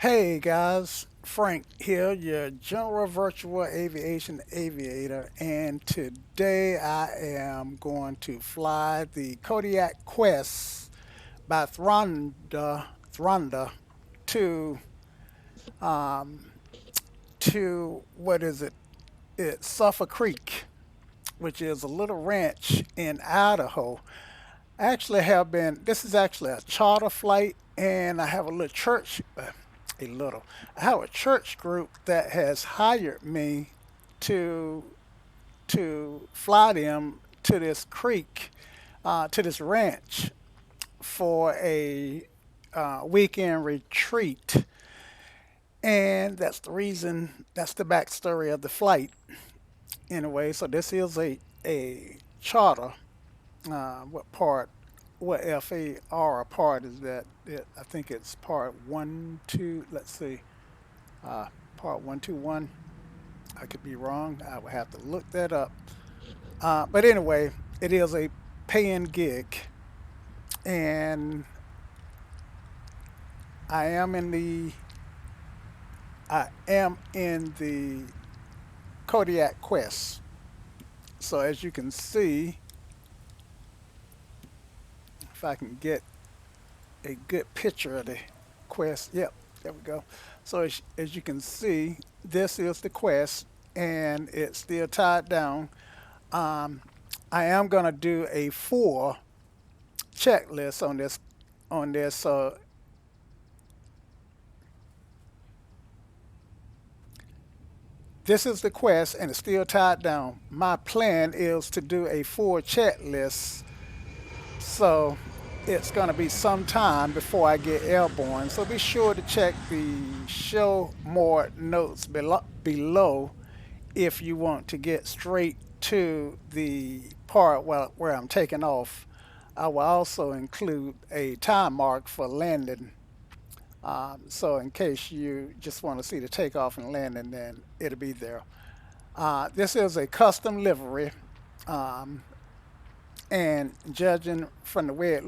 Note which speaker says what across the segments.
Speaker 1: Hey guys, Frank here, your general virtual aviation aviator, and today I am going to fly the Kodiak Quest by Thronda to um, what is it? It's Sulphur Creek, which is a little ranch in Idaho. This is actually a charter flight, and I have a little church, a little, I have a church group that has hired me to fly them to this creek, to this ranch for a weekend retreat. And that's the reason, that's the backstory of the flight anyway. So this is a charter. What part, what FAR part is that? I think it's part one, two, let's see, part 121. I could be wrong. I would have to look that up. But anyway, it is a paying gig, and I am in the I am in the Kodiak Quest. So as you can see, if I can get a good picture of the quest. Yep, there we go. So as you can see, this is the quest, and it's still tied down. Um, I am gonna do a full checklist on this. So this is the quest, and it's still tied down. My plan is to do a full checklist. So it's going to be some time before I get airborne. So be sure to check the show more notes below if you want to get straight to the part where I'm taking off. I will also include a time mark for landing. So in case you just want to see the takeoff and landing, then it'll be there. This is a custom livery. Um, And judging from the way it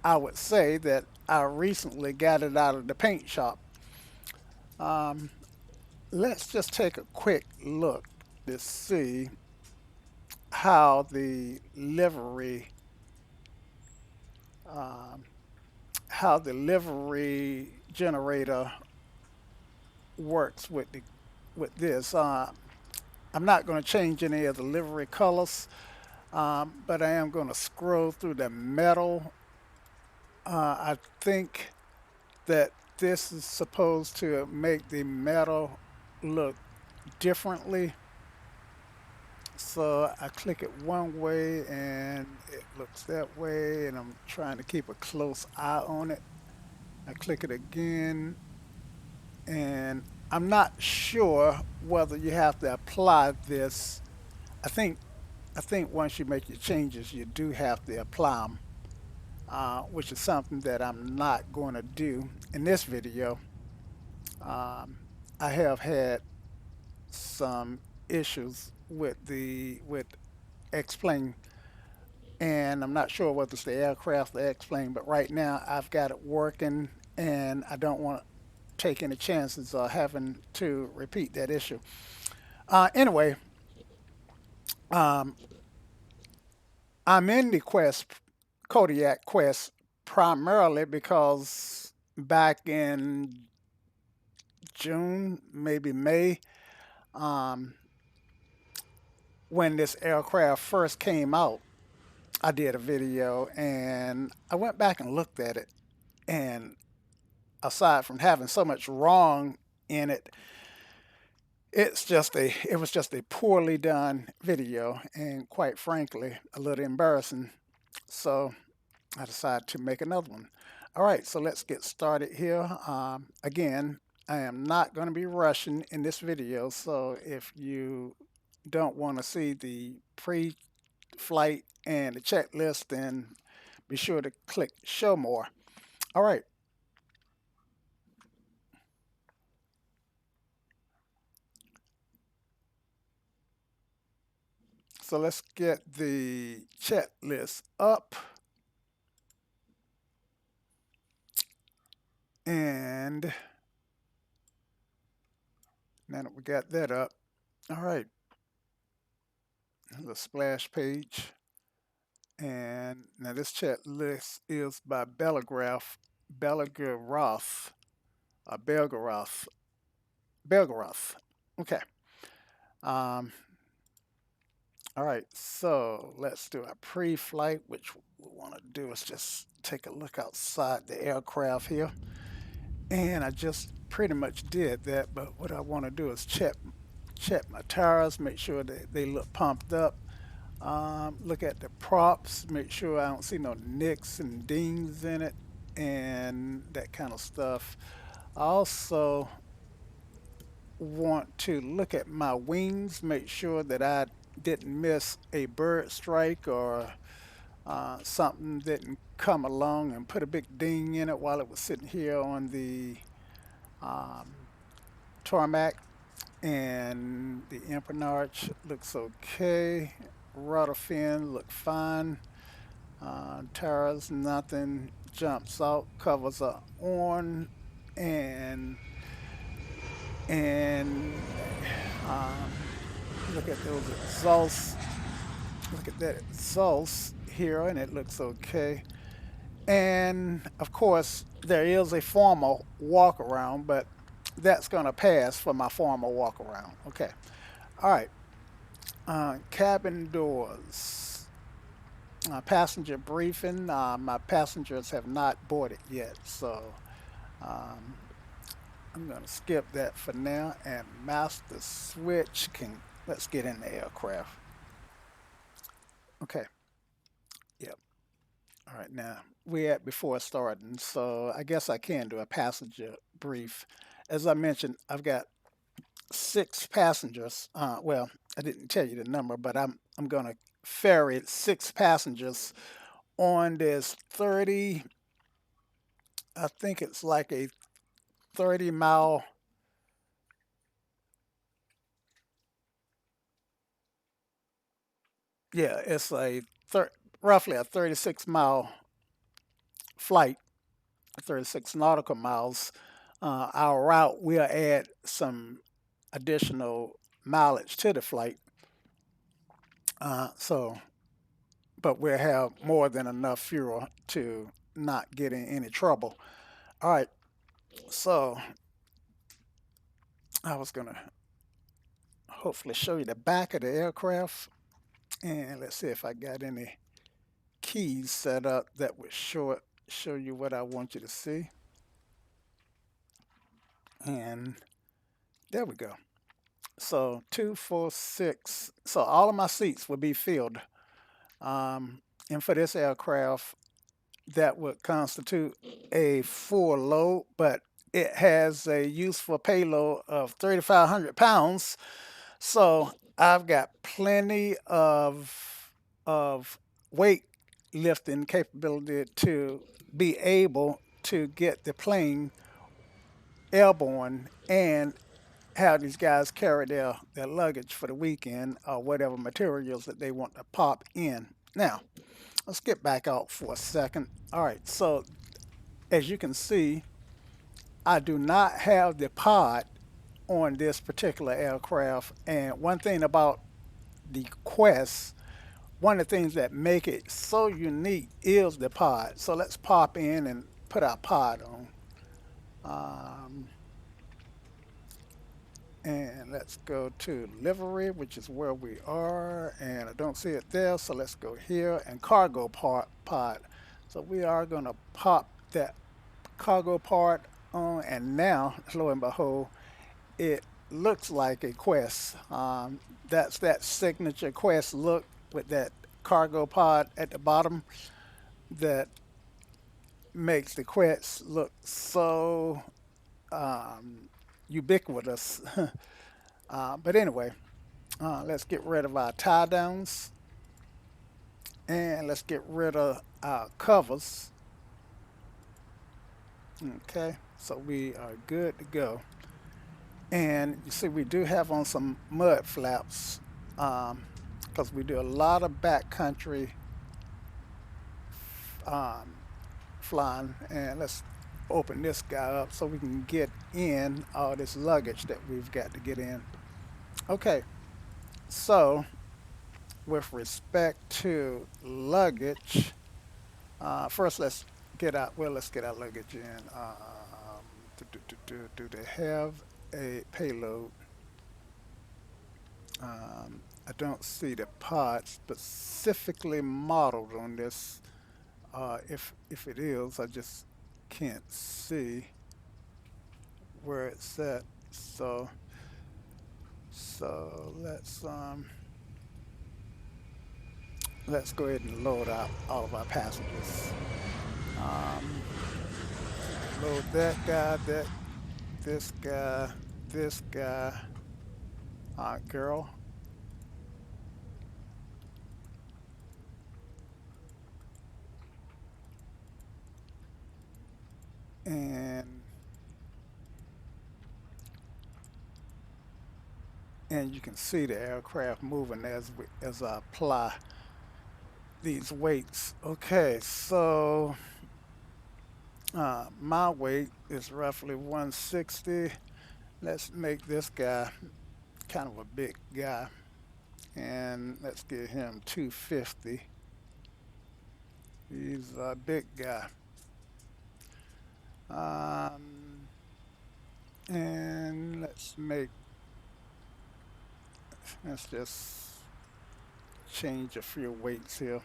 Speaker 1: I would say that I recently got it out of the paint shop. Um, let's just take a quick look to see how the livery, um, how the livery generator works with this. I'm not going to change any of the livery colors, but I am going to scroll through the metal. I think that this is supposed to make the metal look differently. So I click it one way and it looks that way, and I'm trying to keep a close eye on it. I click it again, and I'm not sure whether you have to apply this. I think I think once you make your changes, you do have to apply them, which is something that I'm not going to do in this video. Um, I have had some issues with X-Plane, and I'm not sure whether it's the aircraft or X-Plane, but right now I've got it working, and I don't want to take any chances of having to repeat that issue. Anyway, um, I'm in the Kodiak Quest, primarily because back in June, maybe May, um, when this aircraft first came out, I did a video and I went back and looked at it. And aside from having so much wrong in it, it was just a poorly done video, and quite frankly, a little embarrassing. So I decided to make another one. All right, so let's get started here. Again, I am not going to be rushing in this video, so if you don't want to see the pre-flight and the checklist, then be sure to click show more. All right, so let's get the checklist up, and And now that we got that up, all right, the splash page. And now this checklist is by Belgaroth, Belgaroth, Belgaroth. Okay. Um, all right, so let's do a pre-flight, which we want to do is just take a look outside the aircraft here. And I just pretty much did that, but what I want to do is check my tires, make sure that they look pumped up. Look at the props, make sure I don't see no nicks and dings in it and that kind of stuff. I also want to look at my wings, make sure that I didn't miss a bird strike or something didn't come along and put a big ding in it while it was sitting here on the um, tarmac. And the empennage looks okay. Rudder fin look fine. Tires, nothing jumps out. Covers are on, and and um, look at those exhausts. Look at that exhaust here, and it looks okay. And of course, there is a formal walk around, but that's going to pass for my formal walk around. Okay. All right. Cabin doors. Passenger briefing. My passengers have not boarded yet, so um, I'm going to skip that for now. And master switch can. Let's get in the aircraft. Okay. Yep. All right. Now we at before starting, so I guess I can do a passenger brief. As I mentioned, I've got six passengers. Well, I didn't tell you the number, but I'm gonna ferry six passengers on this 30. I think it's like a 30 mile. Yeah, it's a roughly a 36-mile flight, 36 nautical miles. Our route will add some additional mileage to the flight. So but we'll have more than enough fuel to not get in any trouble. All right, so I was gonna hopefully show you the back of the aircraft, and let's see if I got any keys set up that would show you what I want you to see. And there we go. So 2, 4, 6. So all of my seats will be filled. And for this aircraft, that would constitute a full load, but it has a useful payload of 3,500 pounds. So I've got plenty of weight lifting capability to be able to get the plane airborne and have these guys carry their luggage for the weekend or whatever materials that they want to pop in. Now, let's get back out for a second. All right, so as you can see, I do not have the pod on this particular aircraft. And one thing about the Quest, one of the things that make it so unique is the pod. So let's pop in and put our pod on. Um, and let's go to livery, which is where we are. And I don't see it there, so let's go here and cargo pod. So we are going to pop that cargo part on, and now, lo and behold, it looks like a Quest. That's that signature Quest look with that cargo pod at the bottom that makes the Quest look so ubiquitous. But anyway, let's get rid of our tie downs and let's get rid of our covers. Okay, so we are good to go. And you see, we do have on some mud flaps because we do a lot of backcountry um, flying. And let's open this guy up so we can get in all this luggage that we've got to get in. Okay, so with respect to luggage, first let's get our luggage in. Do they have a payload? I don't see the pod specifically modeled on this. If it is, I just can't see where it's at. So let's go ahead and load out all of our passengers. Um, Load that guy, this guy, this guy, girl, and you can see the aircraft moving as I apply these weights. Okay, so my weight is roughly 160. Let's make this guy kind of a big guy, and let's give him 250. He's a big guy. Um, and let's just change a few weights here.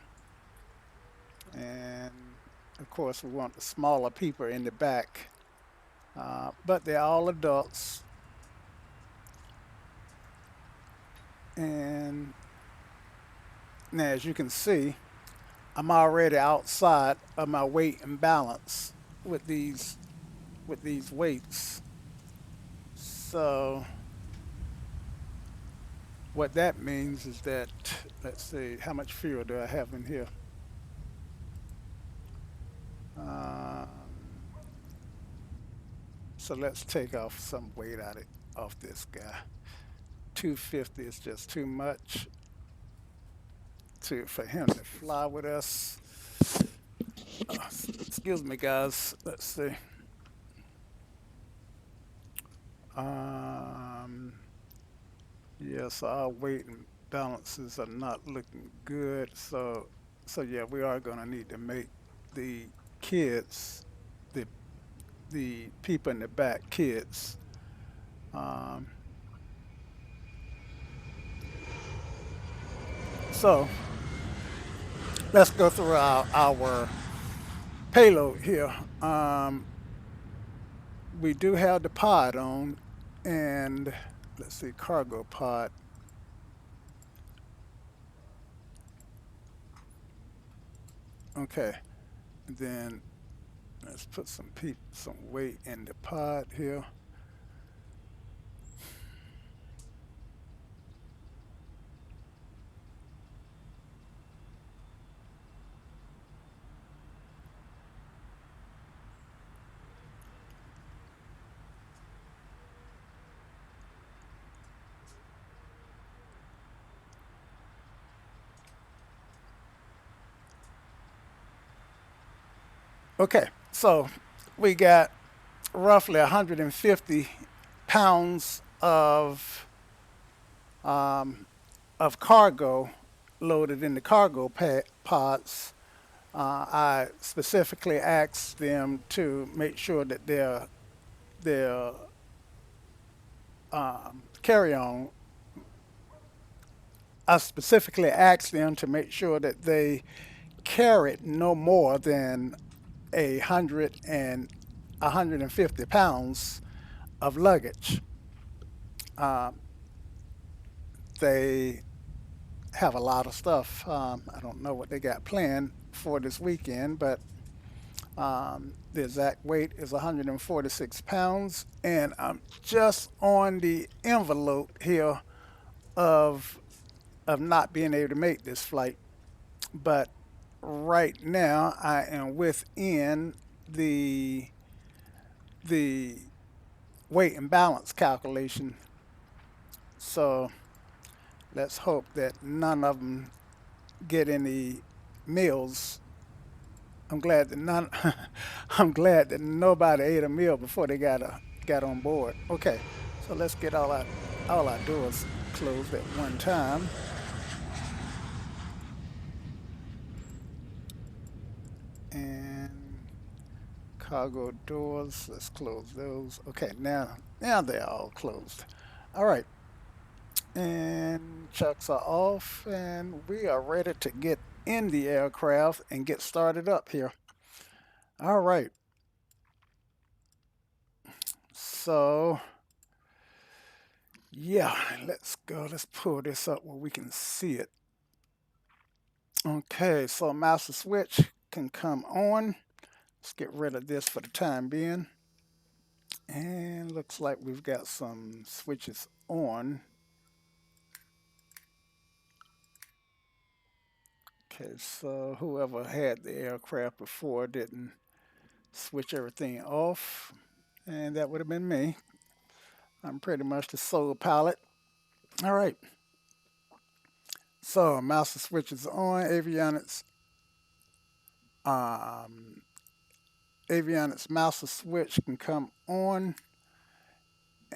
Speaker 1: And of course, we want the smaller people in the back, but they're all adults. And now, as you can see, I'm already outside of my weight and balance with these weights. So what that means is that, let's see, how much fuel do I have in here? Um, so let's take off some weight off this guy. 250 is just too much for him to fly with us. Excuse me, guys. Let's see. Um, yeah, so our weight and balances are not looking good. So yeah, we are going to need to make the kids, the people in the back, kids. Um, so let's go through our payload here. We do have the pod on, and let's see, cargo pod. Okay, then let's put some weight in the pod here. Okay, so we got roughly 150 pounds of cargo loaded in the cargo pods. I specifically asked them to make sure that their carry-on. I specifically asked them to make sure that they carried no more than 150 pounds of luggage. Um, they have a lot of stuff. I don't know what they got planned for this weekend, but the exact weight is 146 pounds, and I'm just on the envelope here of not being able to make this flight. But right now, I am within the weight and balance calculation. So let's hope that none of them get any meals I'm glad that none. I'm glad that nobody ate a meal before they got on board. Okay, so let's get all our doors closed at one time, and cargo doors. Let's close those. Okay, now they're all closed. All right, and chucks are off, and we are ready to get in the aircraft and get started up here. All right, so yeah, let's go. Let's pull this up where we can see it. Okay, so master switch can come on. Let's get rid of this for the time being. And looks like we've got some switches on. Okay, so whoever had the aircraft before didn't switch everything off. And that would have been me. I'm pretty much the sole pilot. All right. So master switch is on. Um, avionics master switch can come on.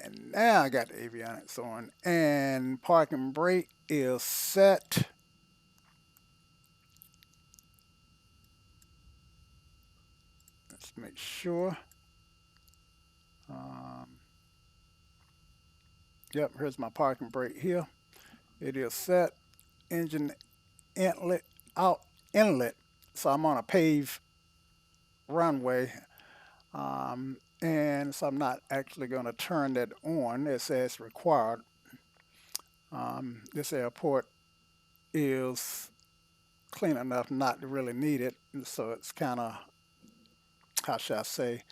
Speaker 1: And now I got the avionics on. And parking brake is set. Let's make sure. Um, yep, here's my parking brake here. It is set. Engine inlet out inlet. So I'm on a paved runway. And so I'm not actually going to turn that on. It says required. This airport is clean enough not to really need it. And so it's kind of, how should I say,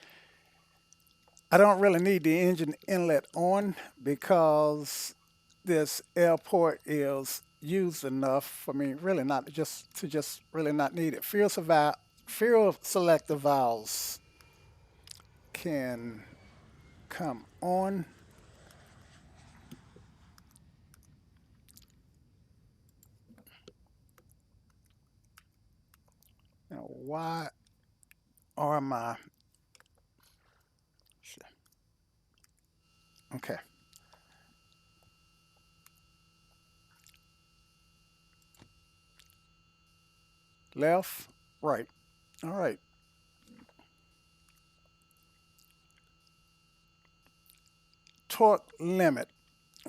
Speaker 1: I don't really need the engine inlet on because this airport is used enough for me really not to just really not need it. Fuel selector valves can come on. Now, why are my okay? Left, right. All right. Torque limit.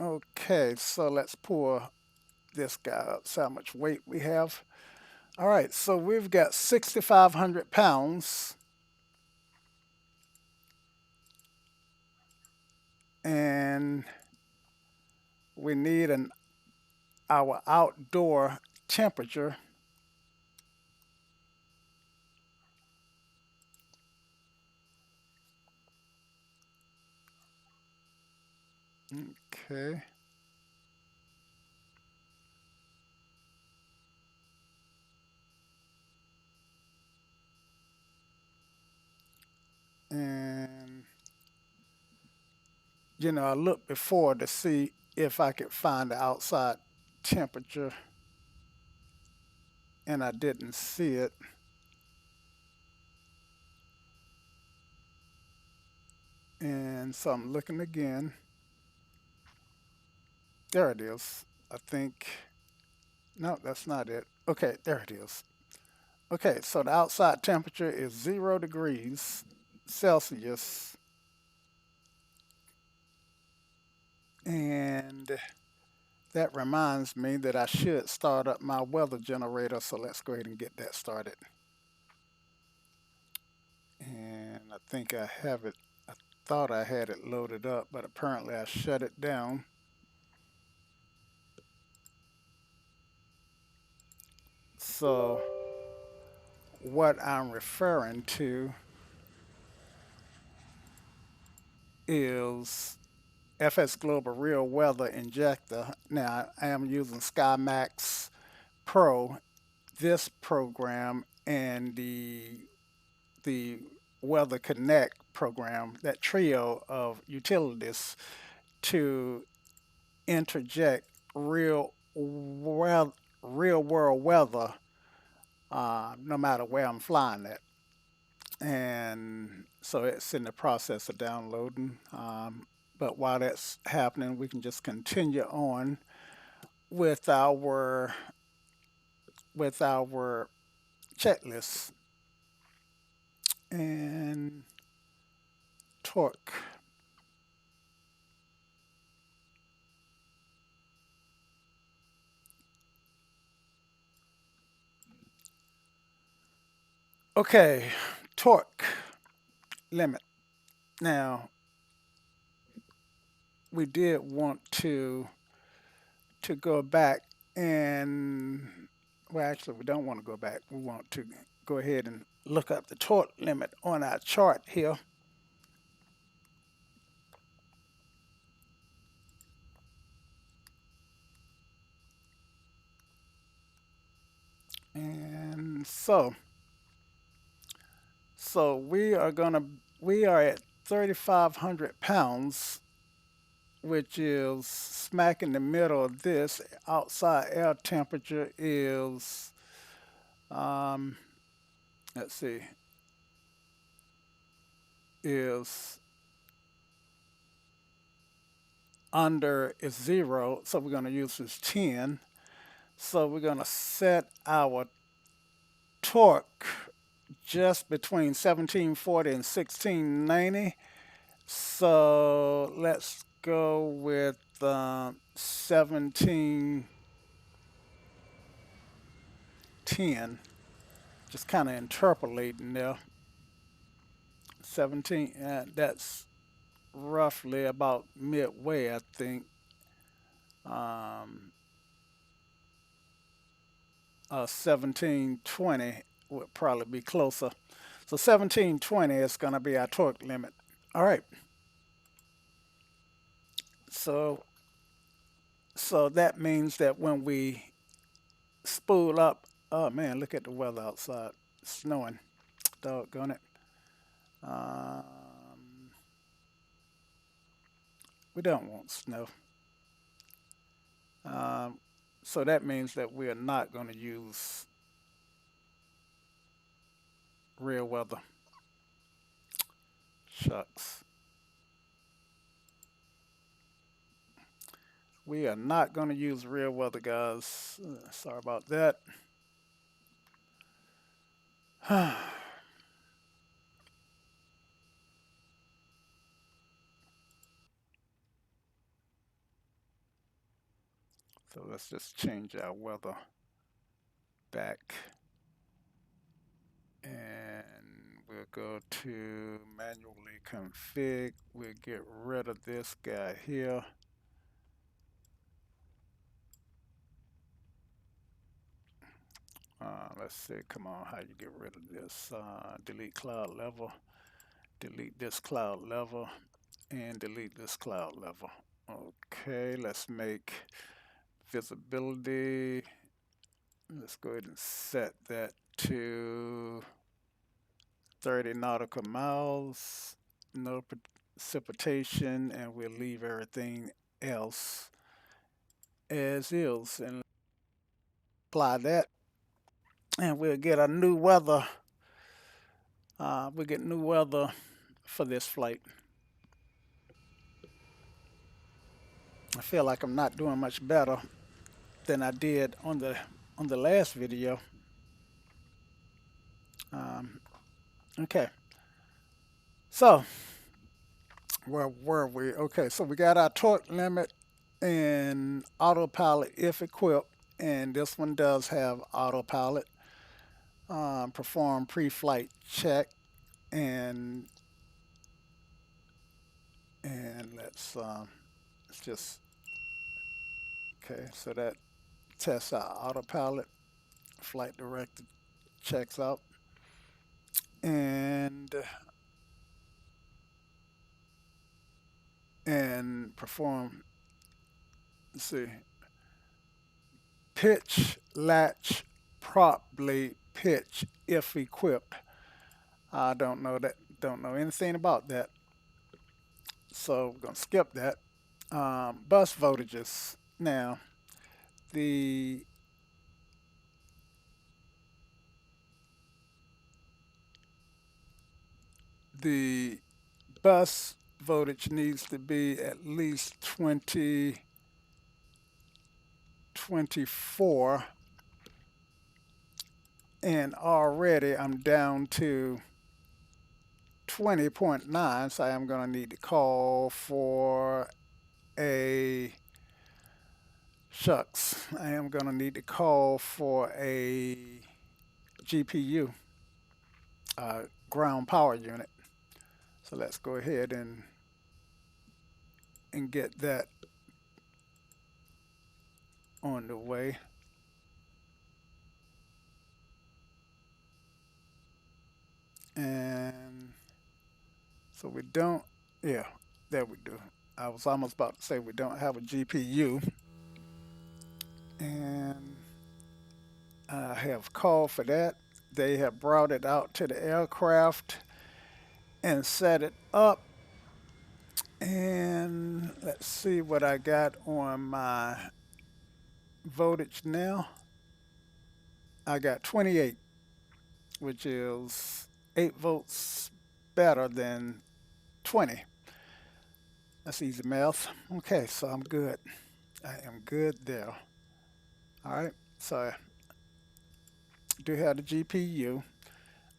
Speaker 1: Okay, so let's pull this guy up. See how much weight we have. All right, so we've got 6,500 pounds, and we need our outdoor temperature. Okay. And I looked before to see if I could find the outside temperature, and I didn't see it. And so I'm looking again. There it is. I think, no, that's not it. Okay, there it is. Okay, so the outside temperature is 0 degrees Celsius. And that reminds me that I should start up my weather generator. So let's go ahead and get that started. And I think I have it. I thought I had it loaded up, but apparently I shut it down. So what I'm referring to is FS Global Real Weather Injector. Now I am using SkyMax Pro, this program, and the Weather Connect program, that trio of utilities to interject real world weather no matter where I'm flying at. And so it's in the process of downloading. But while that's happening, we can just continue on with our checklist and torque. Okay, torque limit. Now, we did want to go back and well, actually, we don't want to go back. We want to go ahead and look up the torque limit on our chart here. And so we are at 3,500 pounds, which is smack in the middle of this. Outside air temperature is, um, let's see, is under is 0. So we're going to use this 10. So we're going to set our torque just between 1740 and 1690. So let's go with 1710. Just kind of interpolating there. 17, that's roughly about midway, I think. Um, 1720 would probably be closer. So 1720 is going to be our torque limit. All right. So so that means that when we spool up, oh man, look at the weather outside. It's snowing. Doggone it. Um, we don't want snow. Um, so that means that we are not going to use real weather. Shucks. We are not going to use real weather, guys. Sorry about that. So let's just change our weather back. And we'll go to manually config. We'll get rid of this guy here. Let's see, come on, how you get rid of this? Delete cloud level, delete this cloud level, and delete this cloud level. Okay, let's make visibility. Let's go ahead and set that to 30 nautical miles. No precipitation, and we'll leave everything else as is and apply that. And we'll get a new weather. We'll get new weather for this flight. I feel like I'm not doing much better than I did on the last video. Okay, so where were we? Okay, so we got our torque limit and autopilot if equipped, and this one does have autopilot. Perform pre-flight check, and let's just okay. So that tests our autopilot. Flight director checks out, and perform. Let's see. Pitch latch prop blade pitch if equipped. I don't know that. Don't know anything about that. So we're gonna skip that. Bus voltages. Now, the the bus voltage needs to be at least 24, and already I'm down to 20.9, so I'm going to need to call for a shucks. I am going to need to call for a GPU, ground power unit. So let's go ahead and get that on the way. And so we don't, yeah, there we do. I was almost about to say we don't have a GPU. And I have called for that. They have brought it out to the aircraft and set it up. And let's see what I got on my voltage now. I got 28, which is 8 volts better than 20. That's easy math. Okay, so I'm good. I am good there. All right, so I do have the GPU,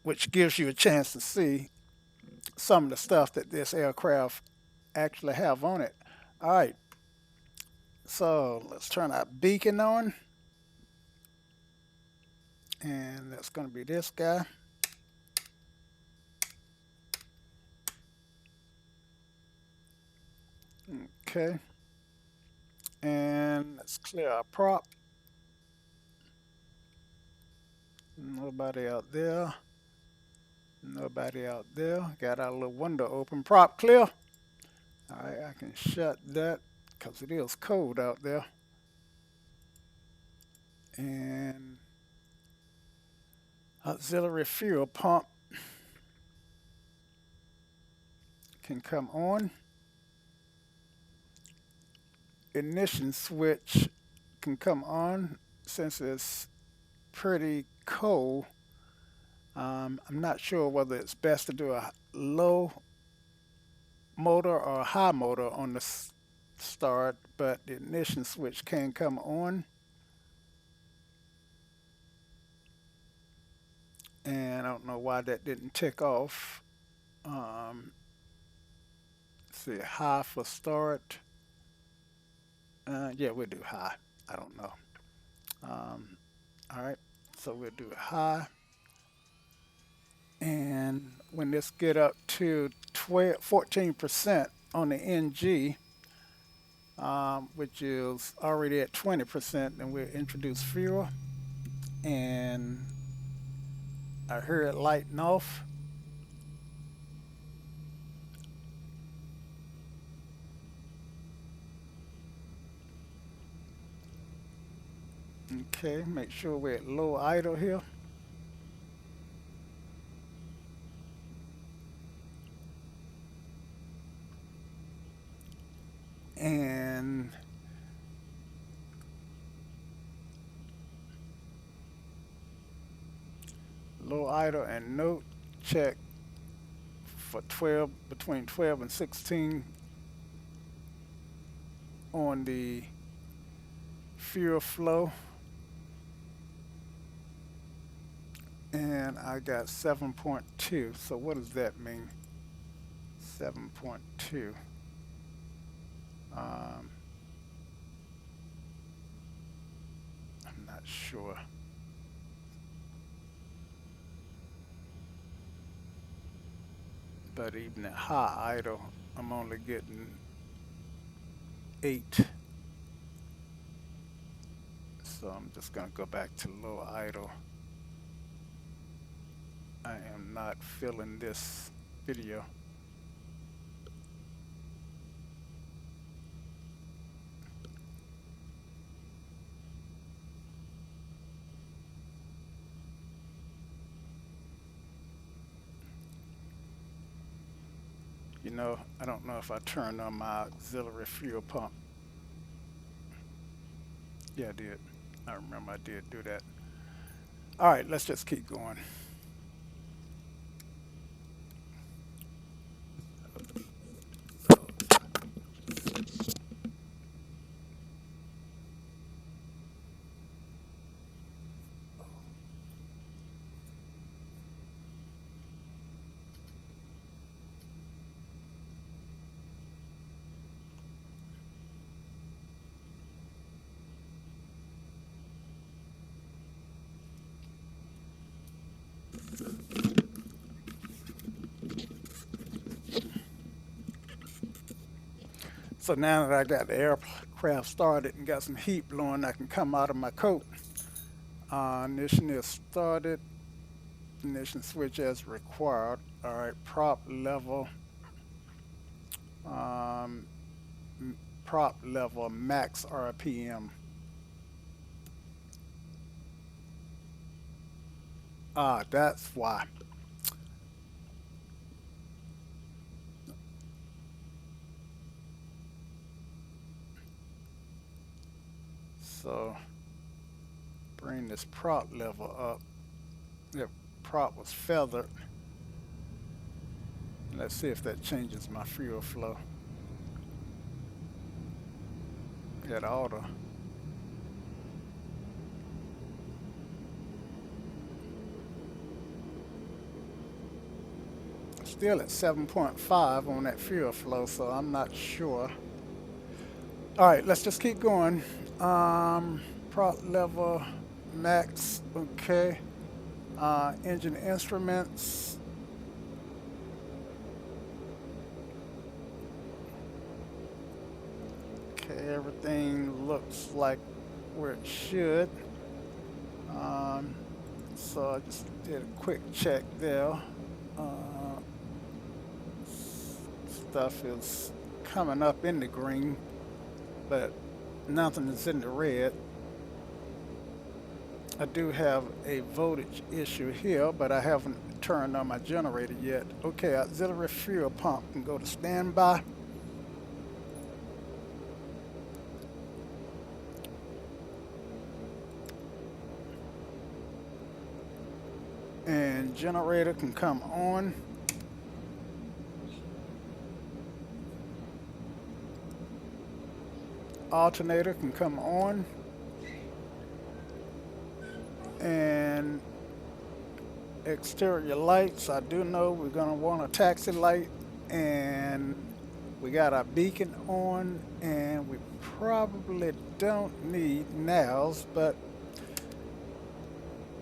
Speaker 1: which gives you a chance to see some of the stuff that this aircraft actually have on it. All right, so let's turn our beacon on, and that's going to be this guy. Okay, and let's clear our prop. Nobody out there. Nobody out there. Got our little window open. Prop clear. All right, I can shut that because it is cold out there. And auxiliary fuel pump can come on. Ignition switch can come on since it's pretty cold. I'm not sure whether it's best to do a low motor or a high motor on the start, but the ignition switch can come on. And I don't know why that didn't tick off. See, high for start. Yeah, we'll do high. I don't know. Um, all right, so we'll do high. And when this get up to 14% on the NG, which is already at 20%, then we'll introduce fuel. And I hear it lighting off. Okay, make sure we're at low idle here. And low idle and note check for 12, between 12 and 16 on the fuel flow. And I got 7.2. So what does that mean? 7.2. I'm not sure. But even at high idle, I'm only getting 8. So I'm just going to go back to low idle. I am not feeling this video. You know, I don't know if I turned on my auxiliary fuel pump. Yeah, I did. I remember I did do that. All right, let's just keep going. So now that I got the aircraft started and got some heat blowing, I can come out of my coat. Ignition is started. Ignition switch as required. All right, prop level. Um, Prop level max RPM. That's why. So bring this prop level up. The prop was feathered. Let's see if that changes my fuel flow. It oughta. Still at 7.5 on that fuel flow, so I'm not sure. All right, let's just keep going. Prop level max, okay. Engine instruments. Okay, everything looks like where it should. Um, so I just did a quick check there. Stuff is coming up in the green, but nothing is in the red. I do have a voltage issue here, but I haven't turned on my generator yet. Okay, auxiliary fuel pump can go to standby. And generator can come on. Alternator can come on. And exterior lights, I do know we're going to want a taxi light, and we got our beacon on, and we probably don't need nails, but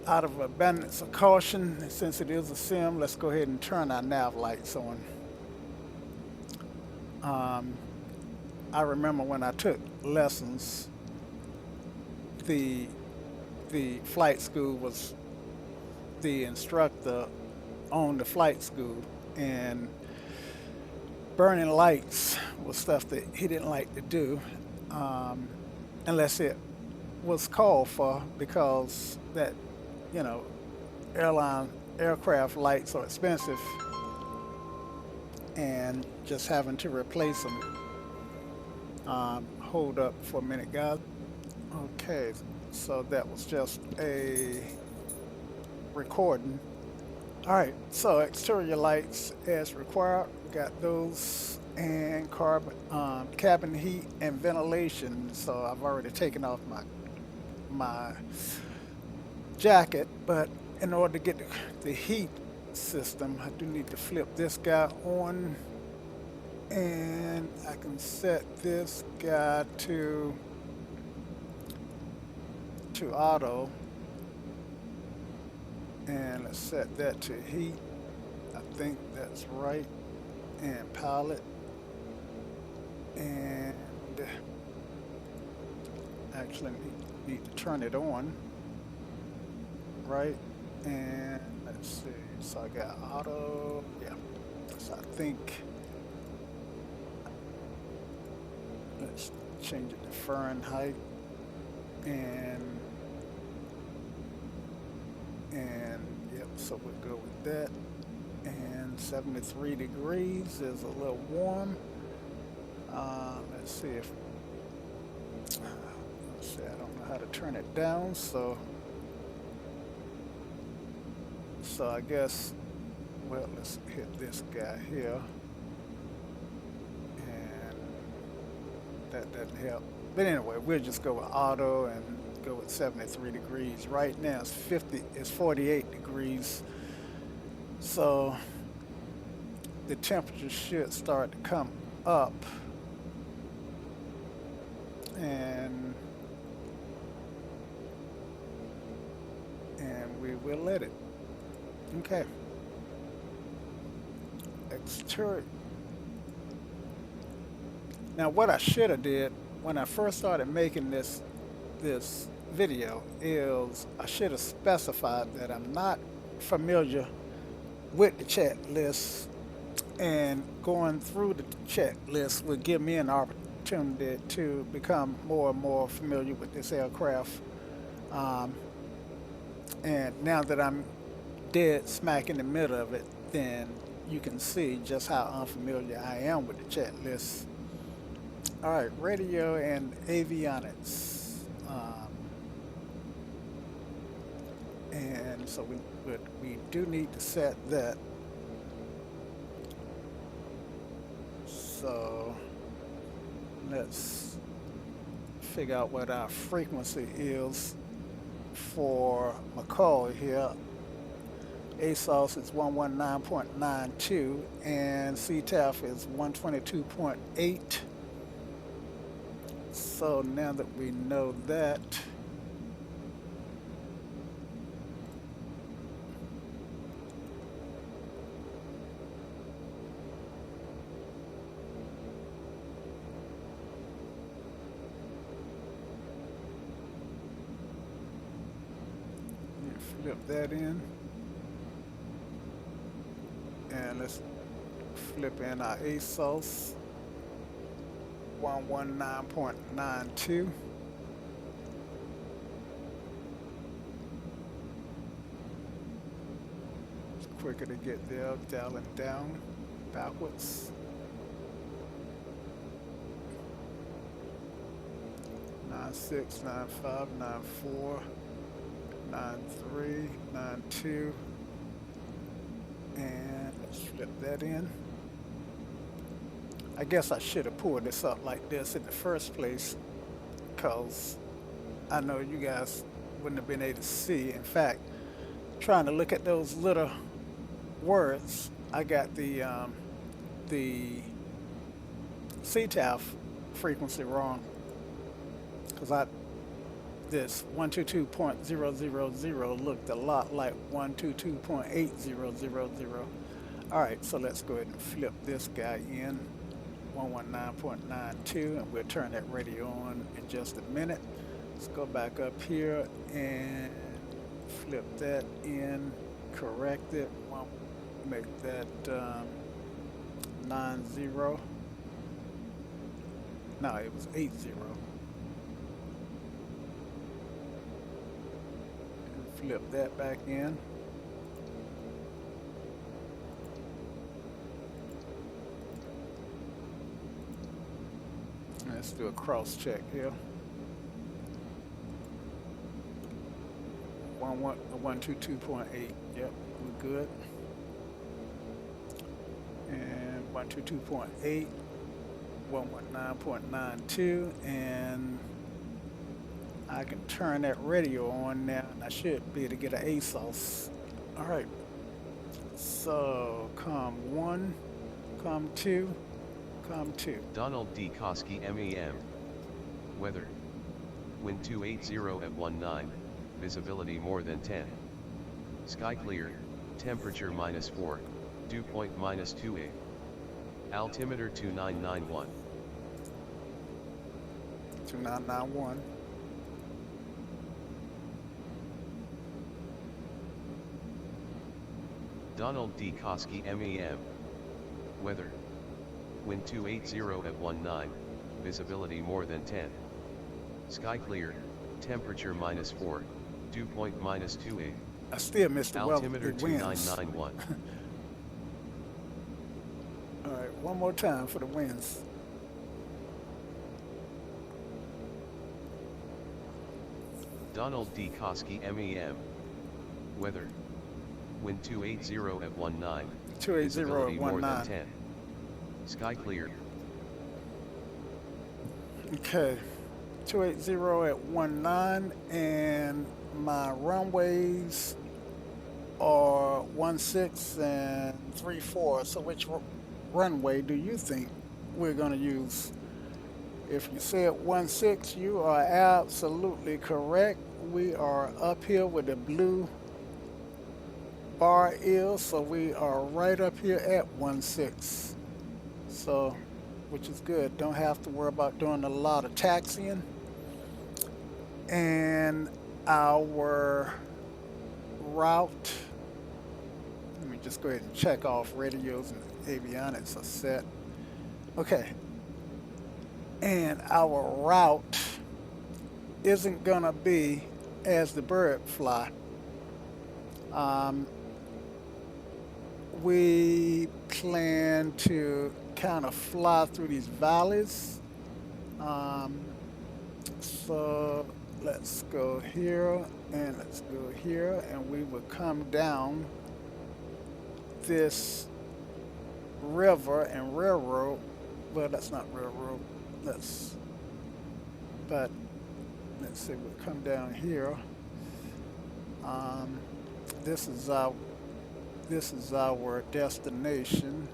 Speaker 1: out of abundance of caution, since it is a sim, let's go ahead and turn our nav lights on. I remember when I took lessons, the flight school was the instructor on the flight school, and burning lights was stuff that he didn't like to do, unless it was called for, because that, you know, aircraft lights are expensive, and just having to replace them. Hold up for a minute, guys. Okay, so that was just a recording. All right, so exterior lights as required. Got those, and cabin heat and ventilation. So I've already taken off my jacket, but in order to get the heat system, I do need to flip this guy on, and I can set this guy to auto, and let's set that to heat. I think that's right. And pilot, and actually need to turn it on, right? And let's see, so I got auto, yeah. So I think, let's change it to Fahrenheit, and yep, so we'll go with that. And 73 degrees is a little warm. Let's see, I don't know how to turn it down, so I guess, well, let's hit this guy here, and that doesn't help. But anyway, we'll just go with auto and go with 73 degrees. Right now it's 48 degrees. So the temperature should start to come up, and we will let it. Okay. Now, what I should have did when I first started making this video is I should have specified that I'm not familiar with the checklist, and going through the checklist would give me an opportunity to become more and more familiar with this aircraft. Um, and now that I'm dead smack in the middle of it, then you can see just how unfamiliar I am with the checklist. All right, radio and avionics. And so we do need to set that. So let's figure out what our frequency is for McCall here. ASOS is 119.92 and CTAF is 122.8. So now that we know that, flip that in, and let's flip in our ASOS 119.92. It's quicker to get there, dialing down backwards. 96, 95, 94, 93, 92, and let's flip that in. I guess I should have pulled this up like this in the first place, because I know you guys wouldn't have been able to see. In fact, trying to look at those little words, I got the CTAF frequency wrong, because this 122.000 looked a lot like 122.8000. All right, so let's go ahead and flip this guy in, 119.92, and we'll turn that radio on in just a minute. Let's go back up here and flip that in, correct it, make that 90. No, it was 80. Flip that back in. Let's do a cross check here. 122.8. Yep, we're good. And 122.8, 119.92, and I can turn that radio on now, and I should be able to get an ASOS. All right. So, COM1, COM2, COM2.
Speaker 2: Donald D. Koski MEM. Weather. Wind 280 at 19, visibility more than 10. Sky clear, temperature -4, dew point -28. Altimeter 2991.
Speaker 1: 2991.
Speaker 2: Donald D. Koski MEM. Weather. Wind 280 at 19, visibility more than 10. Sky clear, temperature -4, dew point -28.
Speaker 1: I still missed the
Speaker 2: Altimeter
Speaker 1: the winds.
Speaker 2: 2991.
Speaker 1: All right, one more time for the winds.
Speaker 2: Donald D. Koski MEM. Weather. Wind 280 at 19,
Speaker 1: 280
Speaker 2: visibility
Speaker 1: at
Speaker 2: more than
Speaker 1: 19.
Speaker 2: 10. Sky clear.
Speaker 1: Okay, 280 at 19, and my runways are 16 and 34. So which runway do you think we're going to use? If you said 16, you are absolutely correct. We are up here with the blue bar is, so we are right up here at 16. So which is good. Don't have to worry about doing a lot of taxiing. And our route, let me just go ahead and check off radios and avionics are set. Okay, and our route isn't gonna be as the bird fly. Um, we plan to kind of fly through these valleys. Um, so let's go here and let's go here, and we will come down this river and railroad. Well, that's not railroad. That's but let's see. We'll come down here. Um, this is our this is our destination.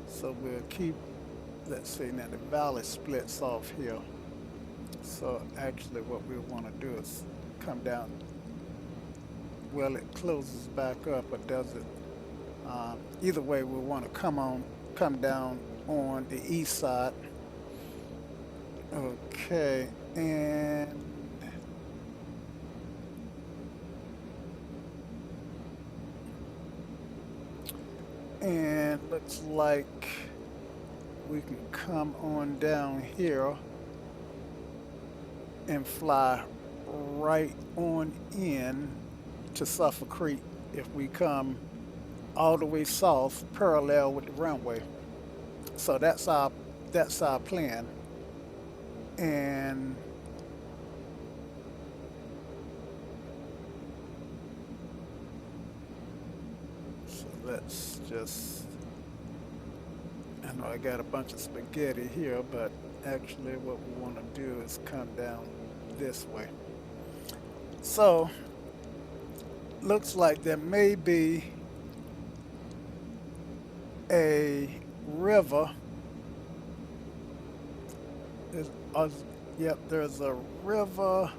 Speaker 1: So we'll keep. Let's see. Now the valley splits off here. So actually, what we want to do is come down. Well, it closes back up, or does it? Either way, we want to come down on the east side. Okay, and looks like we can come on down here and fly right on in to Sulphur Creek if we come all the way south parallel with the runway. So that's our plan. And so let's just, I know I got a bunch of spaghetti here, but actually what we want to do is come down this way. So looks like there may be a river. There's, yep, there's a river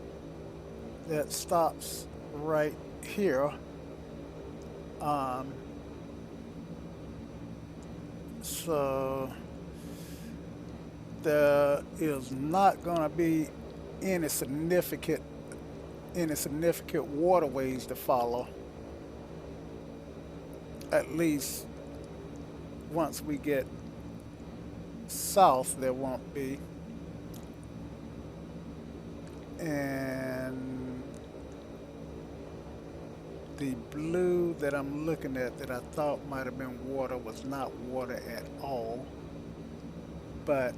Speaker 1: that stops right here. Um, so there is not going to be any significant waterways to follow. At least once we get south, there won't be. And the blue that I'm looking at that I thought might have been water was not water at all. But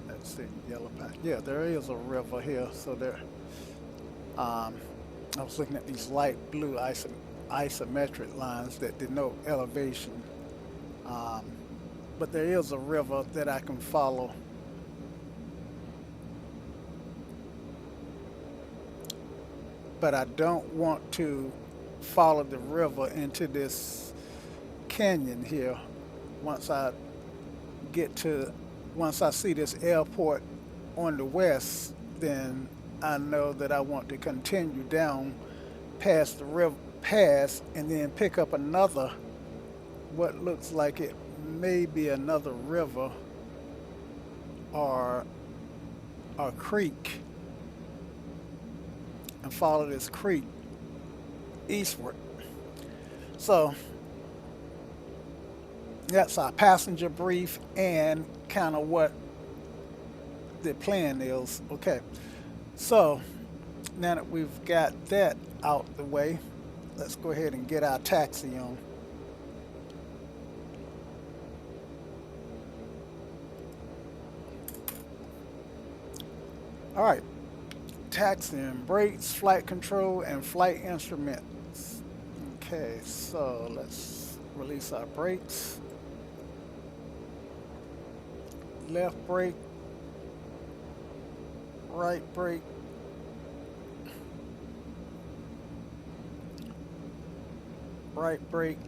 Speaker 1: let's see, yellow pine. Yeah, there is a river here. So there, I was looking at these light blue isometric lines that denote elevation. Um, but there is a river that I can follow. But I don't want to follow the river into this canyon here. Once I get to, once I see this airport on the west, then I know that I want to continue down past the river, pass, and then pick up another, what looks like it may be another river or a creek, and follow this creek eastward. So that's our passenger brief and kind of what the plan is. Okay, so now that we've got that out the way, let's go ahead and get our taxi on. All right, taxiing, brakes, flight control, and flight instruments. Okay, so let's release our brakes. Left brake, right brake, right brake,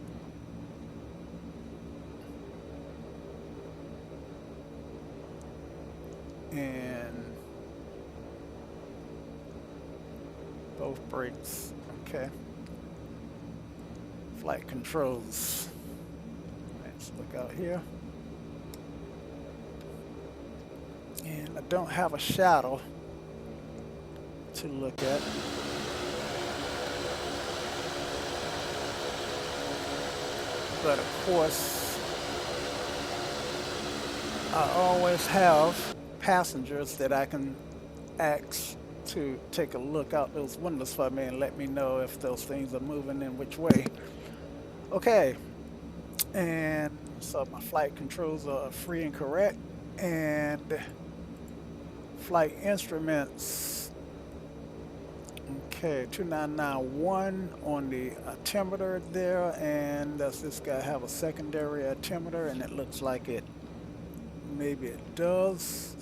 Speaker 1: and both brakes. Okay. Flight controls. Let's look out here. And I don't have a shadow to look at. But of course, I always have passengers that I can ask to take a look out those windows for me and let me know if those things are moving in which way. Okay, and so my flight controls are free and correct, and flight instruments, okay, 2991 on the altimeter there, and does this guy have a secondary altimeter? And it looks like it, maybe it does.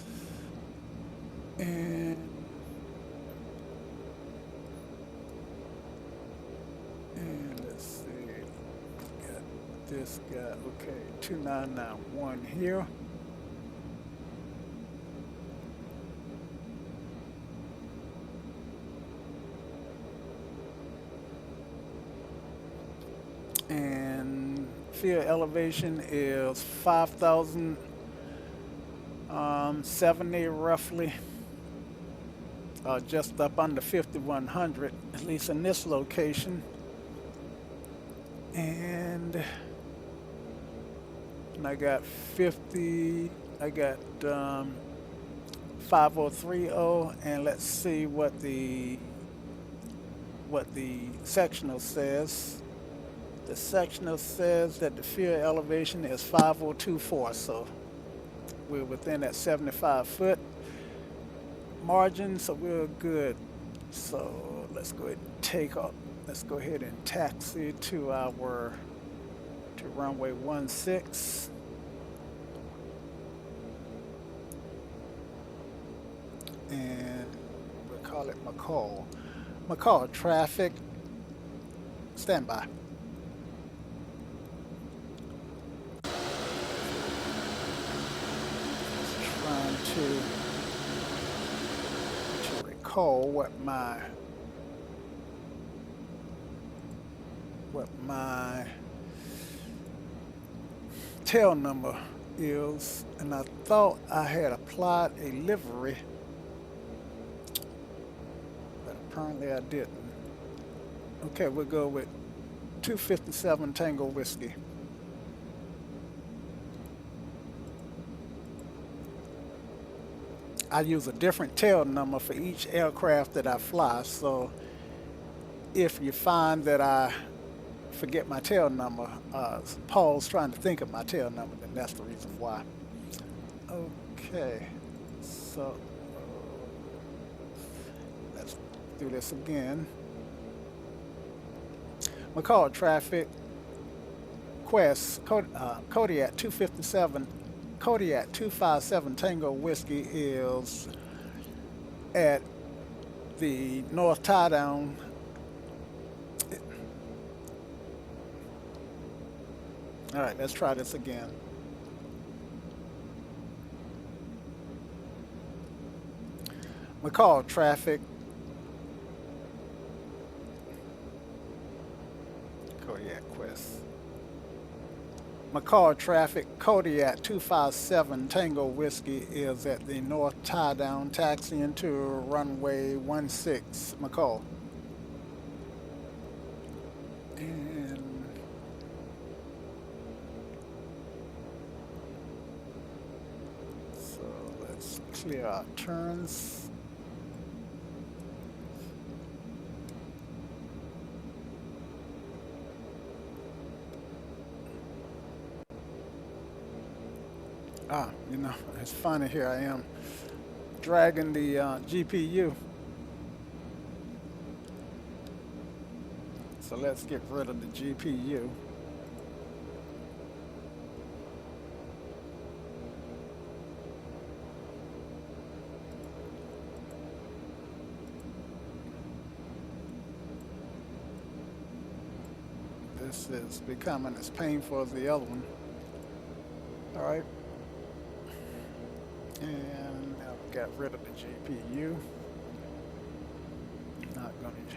Speaker 1: And let's see, got this guy, okay, 2991 here. And field elevation is 5,070 roughly, just up under 5,100, at least in this location. And I got 50, I got 5030, and let's see what the sectional says. The sectional says that the field elevation is 5024, so we're within that 75-foot margin, so we're good. So let's go ahead and take off. Let's go ahead and taxi to runway 16. And we'll call it McCall. McCall traffic, stand by. Trying to recall what my tail number is, and I thought I had applied a livery, but apparently I didn't. Okay, we'll go with 257 Tango Whiskey. I use a different tail number for each aircraft that I fly, so if you find that I forget my tail number, Paul's trying to think of my tail number, then that's the reason why. Okay, so let's do this again. McCall traffic, Quest, Kodiak 257, Kodiak 257 Tango Whiskey is at the North Tie Down. All right, let's try this again. McCall traffic, Kodiak Quest. McCall traffic, Kodiak 257 Tango Whiskey is at the North Tie Down, taxiing to runway 16, McCall. And so let's clear our turns. You know, it's funny, here I am dragging the GPU. So let's get rid of the GPU. This is becoming as painful as the other one. All right. And I've got rid of the GPU. Not going to.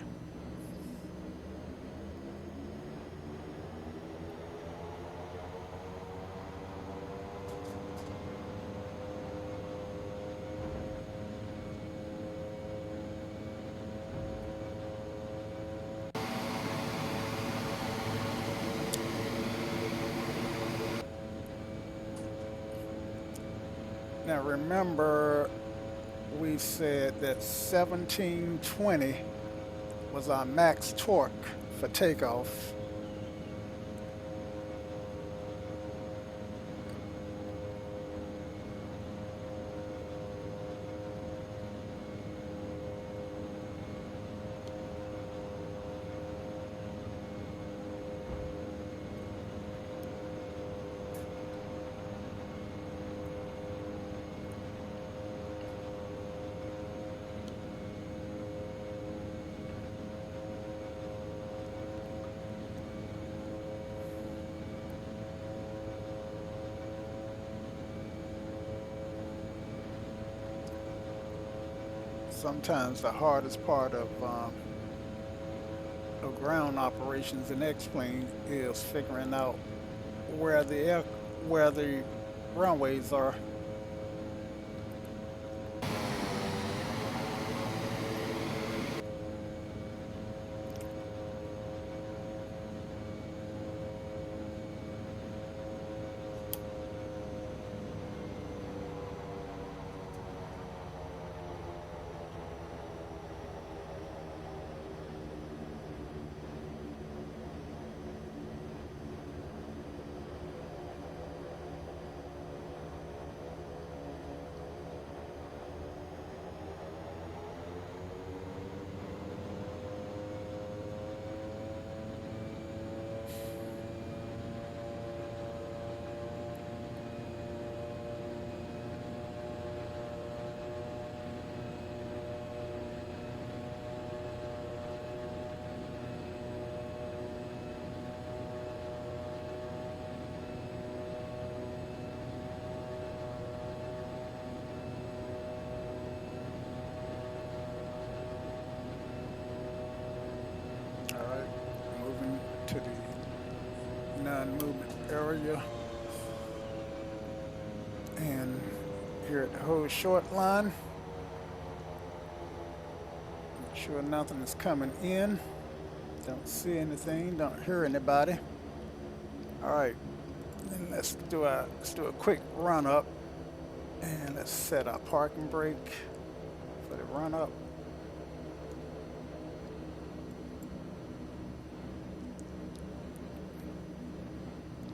Speaker 1: Now remember, we said that 1720 was our max torque for takeoff. Sometimes the hardest part of ground operations in X-plane is figuring out where where the runways are. All right, moving to the non-movement area, and here at the whole short line. Make sure nothing is coming in. Don't see anything. Don't hear anybody. All right, then let's do a quick run up, and let's set our parking brake for the run up.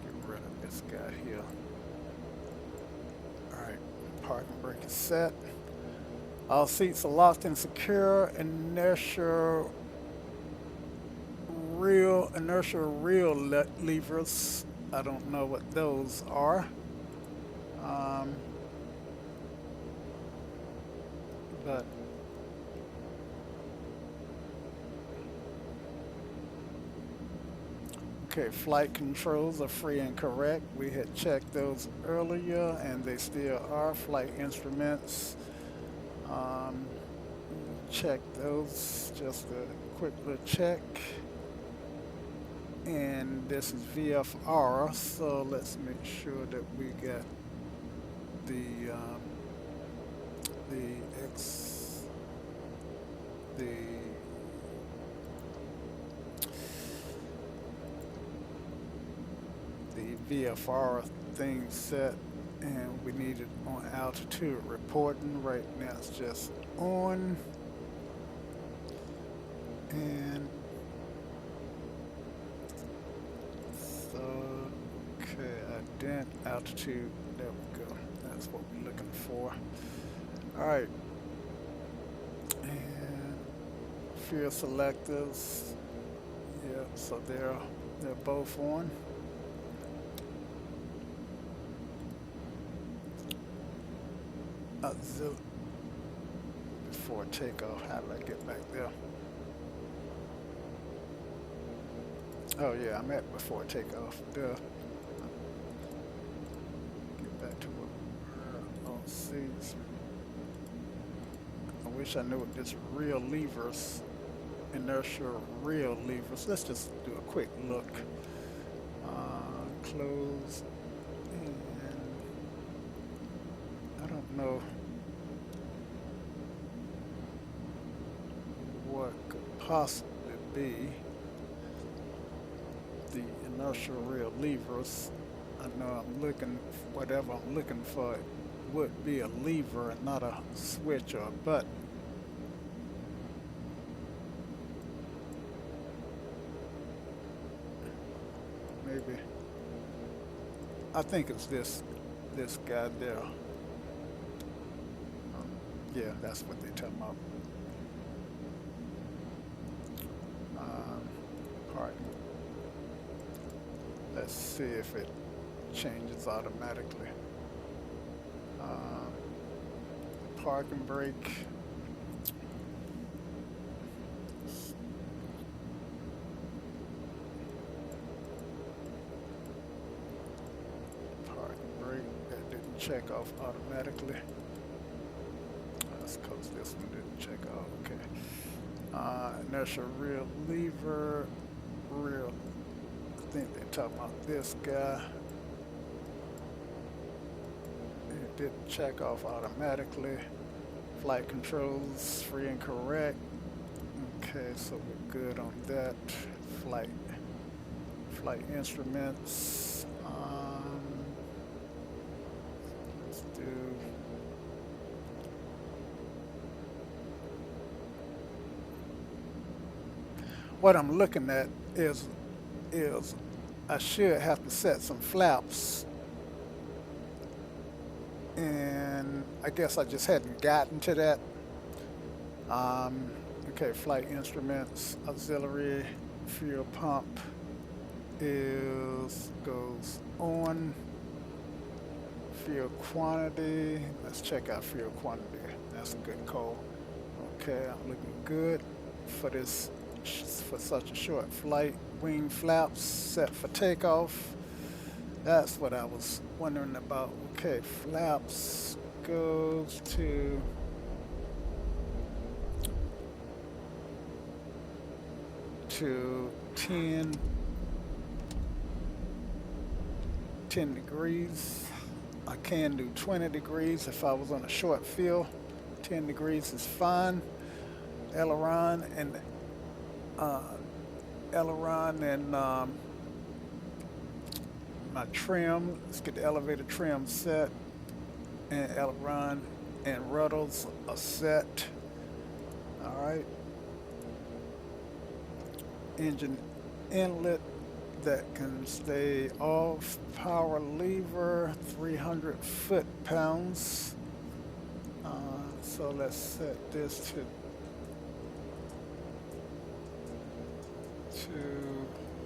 Speaker 1: Get rid of this guy here. All right, parking brake is set. All seats are locked and secure. Inertial reel levers. I don't know what those are. But okay, flight controls are free and correct. We had checked those earlier, and they still are. Flight instruments. Check those. Just a quick little check. And this is VFR, so let's make sure that we got the X, the VFR thing set, and we need it on altitude reporting. Right now it's just on, and okay, altitude, there we go. That's what we're looking for. All right, and fuel selectors, yeah, so they're both on. Before takeoff, how did I get back there? Oh yeah, I'm at before takeoff. Duh. Get back to what we were on seats. I wish I knew what this real levers, inertial real levers. Let's just do a quick look. Close, and I don't know what could possibly be the inertial real levers. I know I'm looking, whatever I'm looking for, would be a lever and not a switch or a button. Maybe. I think it's this guy there. Yeah, that's what they're talking about. Part. Let's see if it changes automatically. Parking brake. Parking brake. That didn't check off automatically. That's because this one didn't check off. Okay. Inertia rear lever. Rear. I think they're talking about this guy. It didn't check off automatically. Flight controls free and correct. Okay, so we're good on that. Flight instruments. Let's do. What I'm looking at is I should have to set some flaps, and I guess I just hadn't gotten to that. Okay, flight instruments, auxiliary fuel pump goes on. Fuel quantity. Let's check out fuel quantity. That's a good call. Okay, I'm looking good for this for such a short flight. Wing flaps set for takeoff. That's what I was wondering about. Okay, flaps goes to to 10 degrees. I can do 20 degrees if I was on a short field. 10 degrees is fine. Aileron and my trim. Let's get the elevator trim set, and aileron and rudders are set. All right. Engine inlet that can stay off. Power lever 300 foot-pounds. So let's set this to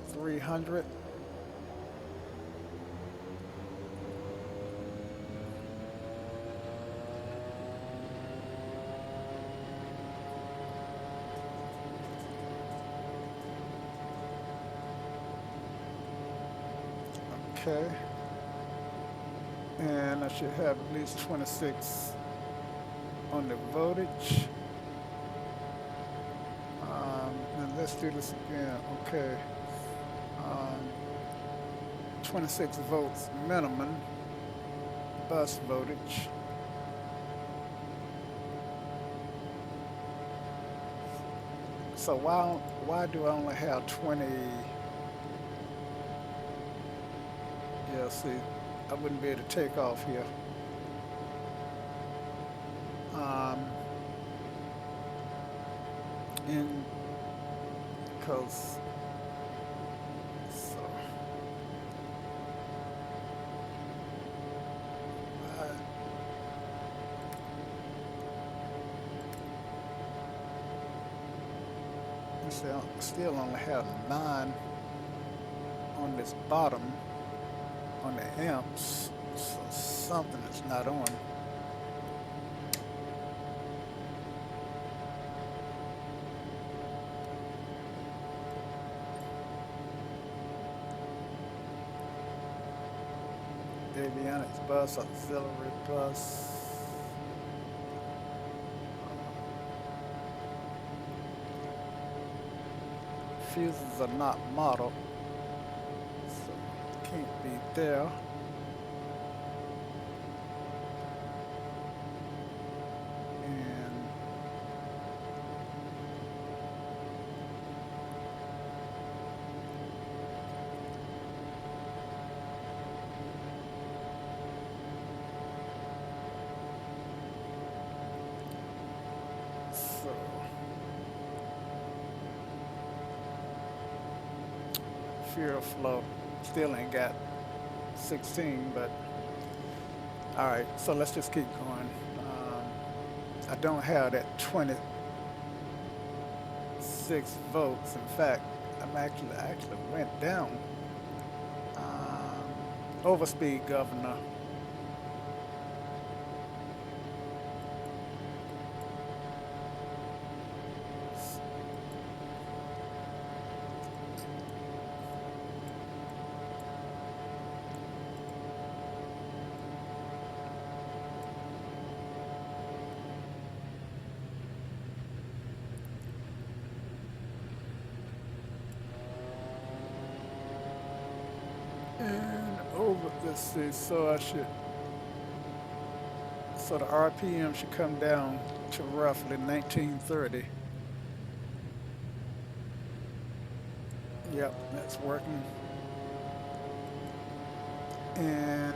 Speaker 1: 300. Okay. And I should have at least 26 on the voltage. And let's do this again. Okay. 26 volts minimum bus voltage. So why do I only have 20? Yeah, see, I wouldn't be able to take off here. Because so I still only have 9 on this bottom on the amps, so something is not on. Avionics bus, auxiliary bus. Fuses are not modeled, so can't be there. And fuel flow. Still ain't got 16, but all right. So let's just keep going. I don't have that 26 volts. In fact, I actually went down. Overspeed governor. And over, let's see, so the RPM should come down to roughly 1930. Yep, that's working. And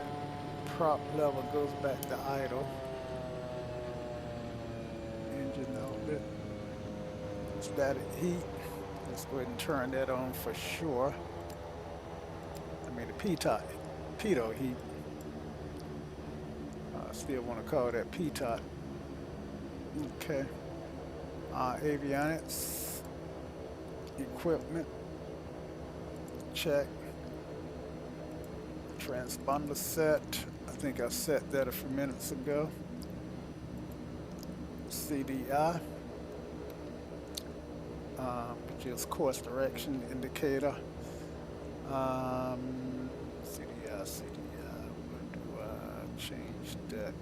Speaker 1: prop level goes back to idle. Engine outlet, static heat. Let's go ahead and turn that on for sure. I mean the pitot heat. I still want to call that pitot. Okay. Avionics, equipment, check. Transponder set. I think I set that a few minutes ago. CDI, which is course direction indicator. CDI. What do I change that?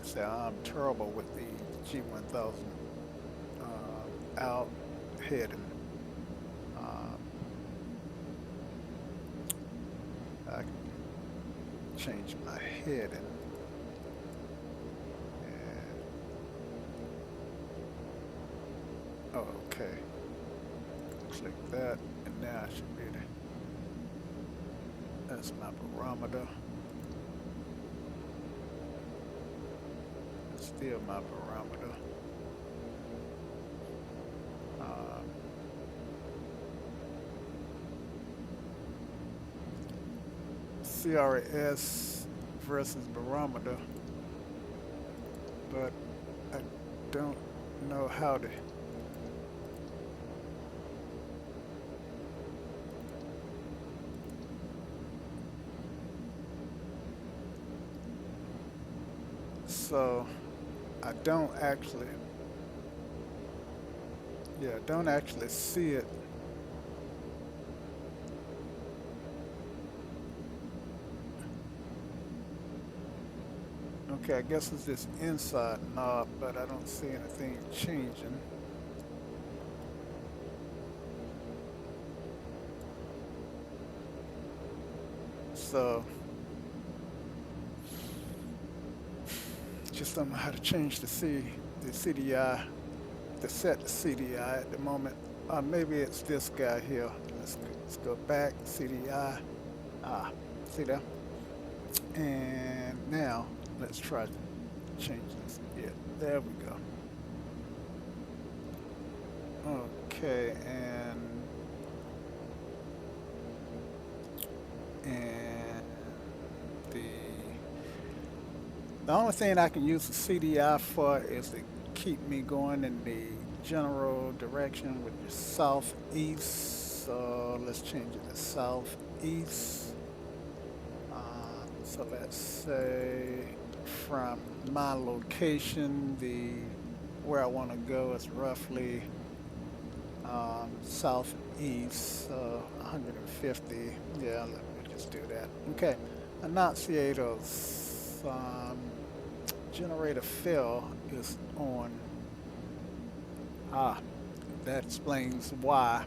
Speaker 1: So I'm terrible with the G1000 out heading. I can change my heading. Oh, okay. Click that, and now I should be there. That's my barometer. That's still my barometer. CRS versus barometer, but I don't know how to. So I don't actually see it. Okay, I guess it's this inside knob, but I don't see anything changing. So just don't know how to change the CDI, to set the CDI at the moment. Maybe it's this guy here. Let's go back, CDI. See that? And now let's try to change this. Yeah, there we go. Okay, and the only thing I can use the CDI for is to keep me going in the general direction, which is southeast. So let's change it to southeast. So let's say from my location, where I want to go is roughly southeast, 150. Yeah, let me just do that. Okay, annunciators. Generator fill is on. That explains why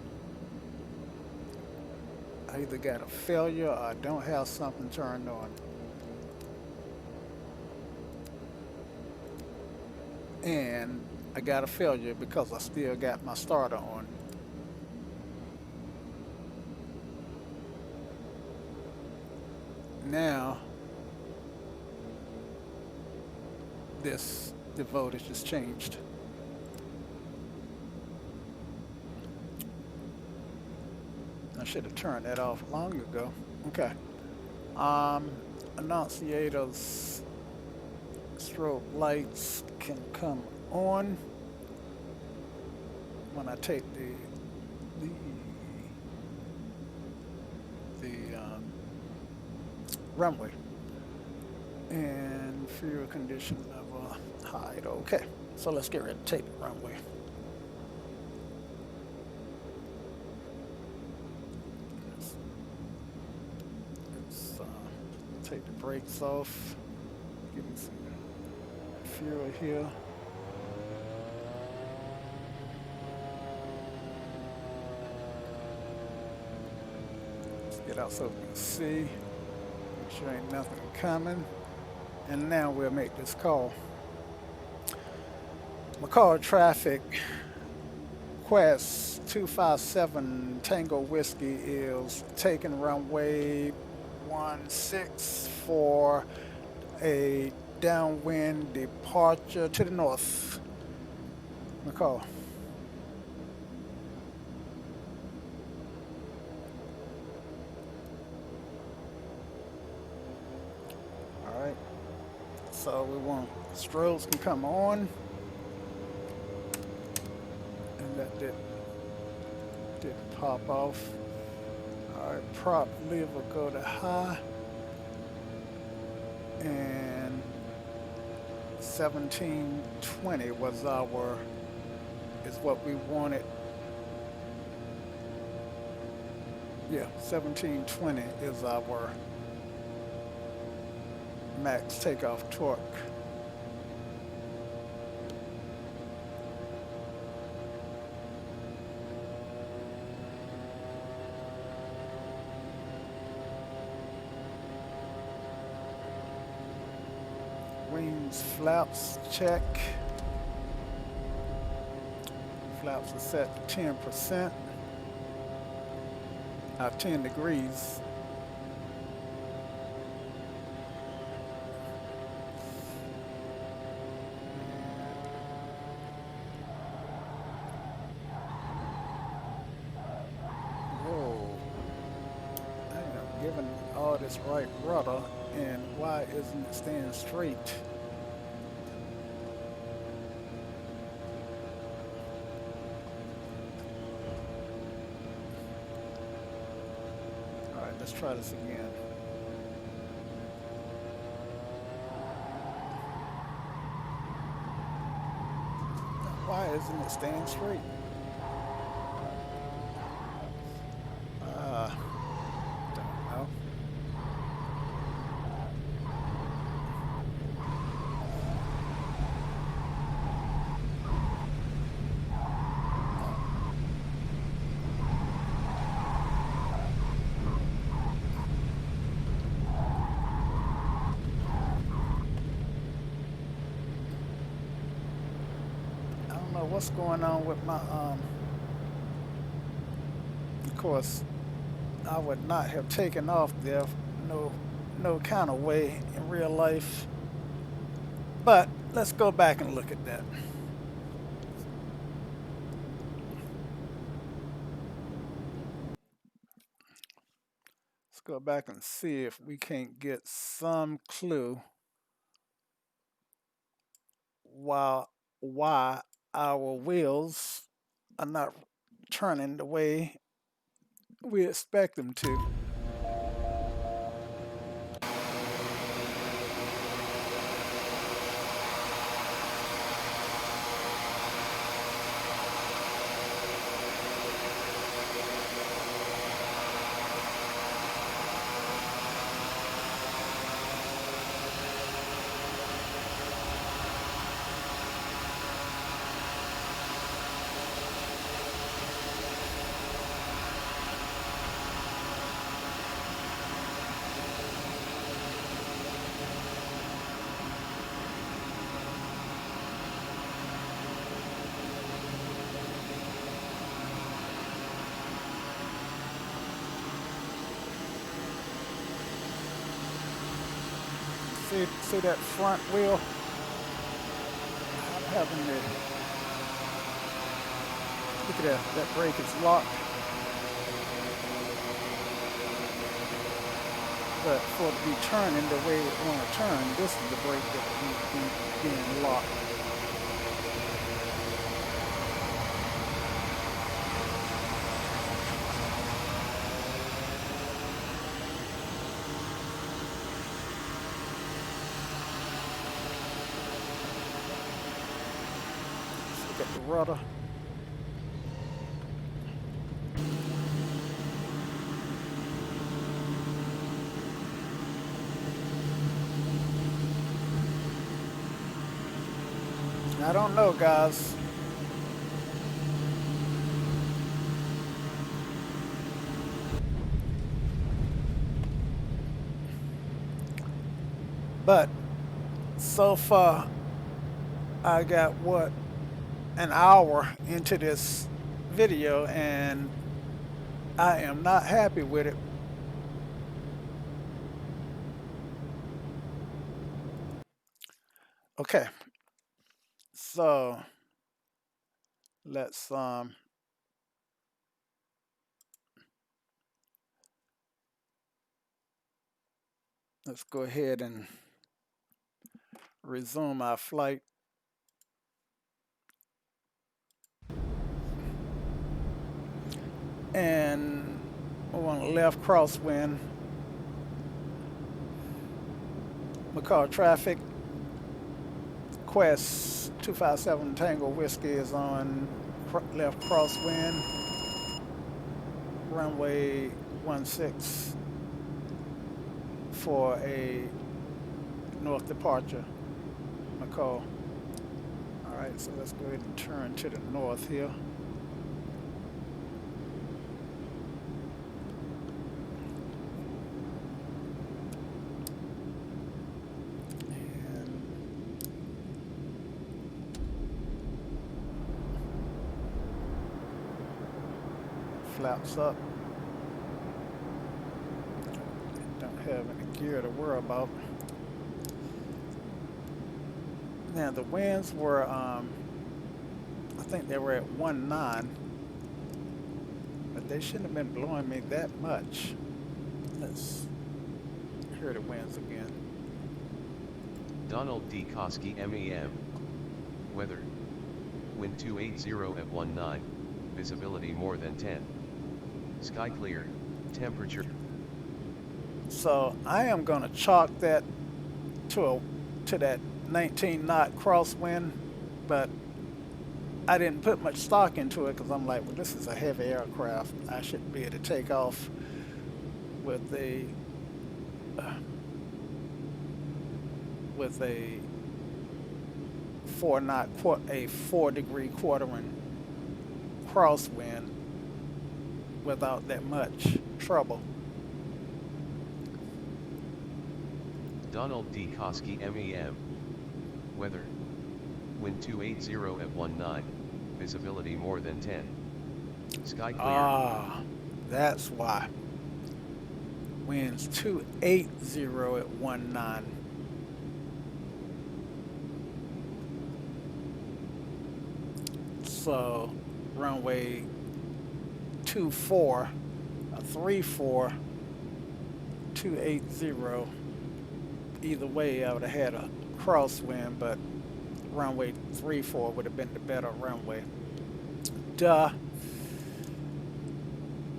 Speaker 1: I either got a failure or I don't have something turned on. And I got a failure because I still got my starter on. Now this the voltage has changed. I should have turned that off long ago. Okay. Annunciators strobe lights can come on when I take the runway, and fuel condition level high. Okay, so let's get ready to take the runway. Let's take the brakes off. Give me some fuel here. Let's get out so we can see. Make sure ain't nothing coming. And now we'll make this call. McCall traffic, Quest 257 Tango Whiskey is taking runway 16 for a downwind departure to the north. McCall. All right. So we want strobes can come on. And that did pop off. All right, prop lever go to high. And 1720 is what we wanted. Yeah, 1720 is our max takeoff torque. Wings, flaps, check. Flaps are set to 10%. 10 degrees. Whoa. I am giving all this right rudder, and why isn't it staying straight? All right, let's try this again. Why isn't it staying straight? Don't know. I don't know what's going on with my of course I would not have taken off there no kind of way in real life, but let's go back and look at that. Let's go back and see if we can't get some clue why our wheels are not turning the way we expect them to. See that front wheel? having the, look at that, that brake is locked. But for it to be turning the way it want to turn, this is the brake that needs to be being locked. Let's look at the rudder. I don't know, guys. But so far, I got what, an hour into this video, and I am not happy with it. Okay, so let's let's go ahead and resume our flight. And we're on the left crosswind. McCall traffic. Quest 257 Tango Whiskey is on left crosswind. Runway 16 for a north departure. McCall. All right, so let's go ahead and turn to the north here. Flaps up. Don't have any gear to worry about. Now the winds were, I think they were at 1.9, but they shouldn't have been blowing me that much. Let's hear the winds again.
Speaker 2: Donald D. Koski MEM. Weather. Wind 280 at 19. Visibility more than 10. Sky clear. Temperature.
Speaker 1: So I am going to chalk that to that 19 knot crosswind, but I didn't put much stock into it because I'm like, well, this is a heavy aircraft. I should be able to take off with a 4-degree quartering crosswind without that much trouble.
Speaker 2: Donald D. Koski MEM. Weather. Wind 280 at 19. Visibility more than 10. Sky clear.
Speaker 1: Ah, that's why. Winds 280 at 19. So runway 24, 34, 280. Either way, I would have had a crosswind, but runway 34 would have been the better runway. Duh.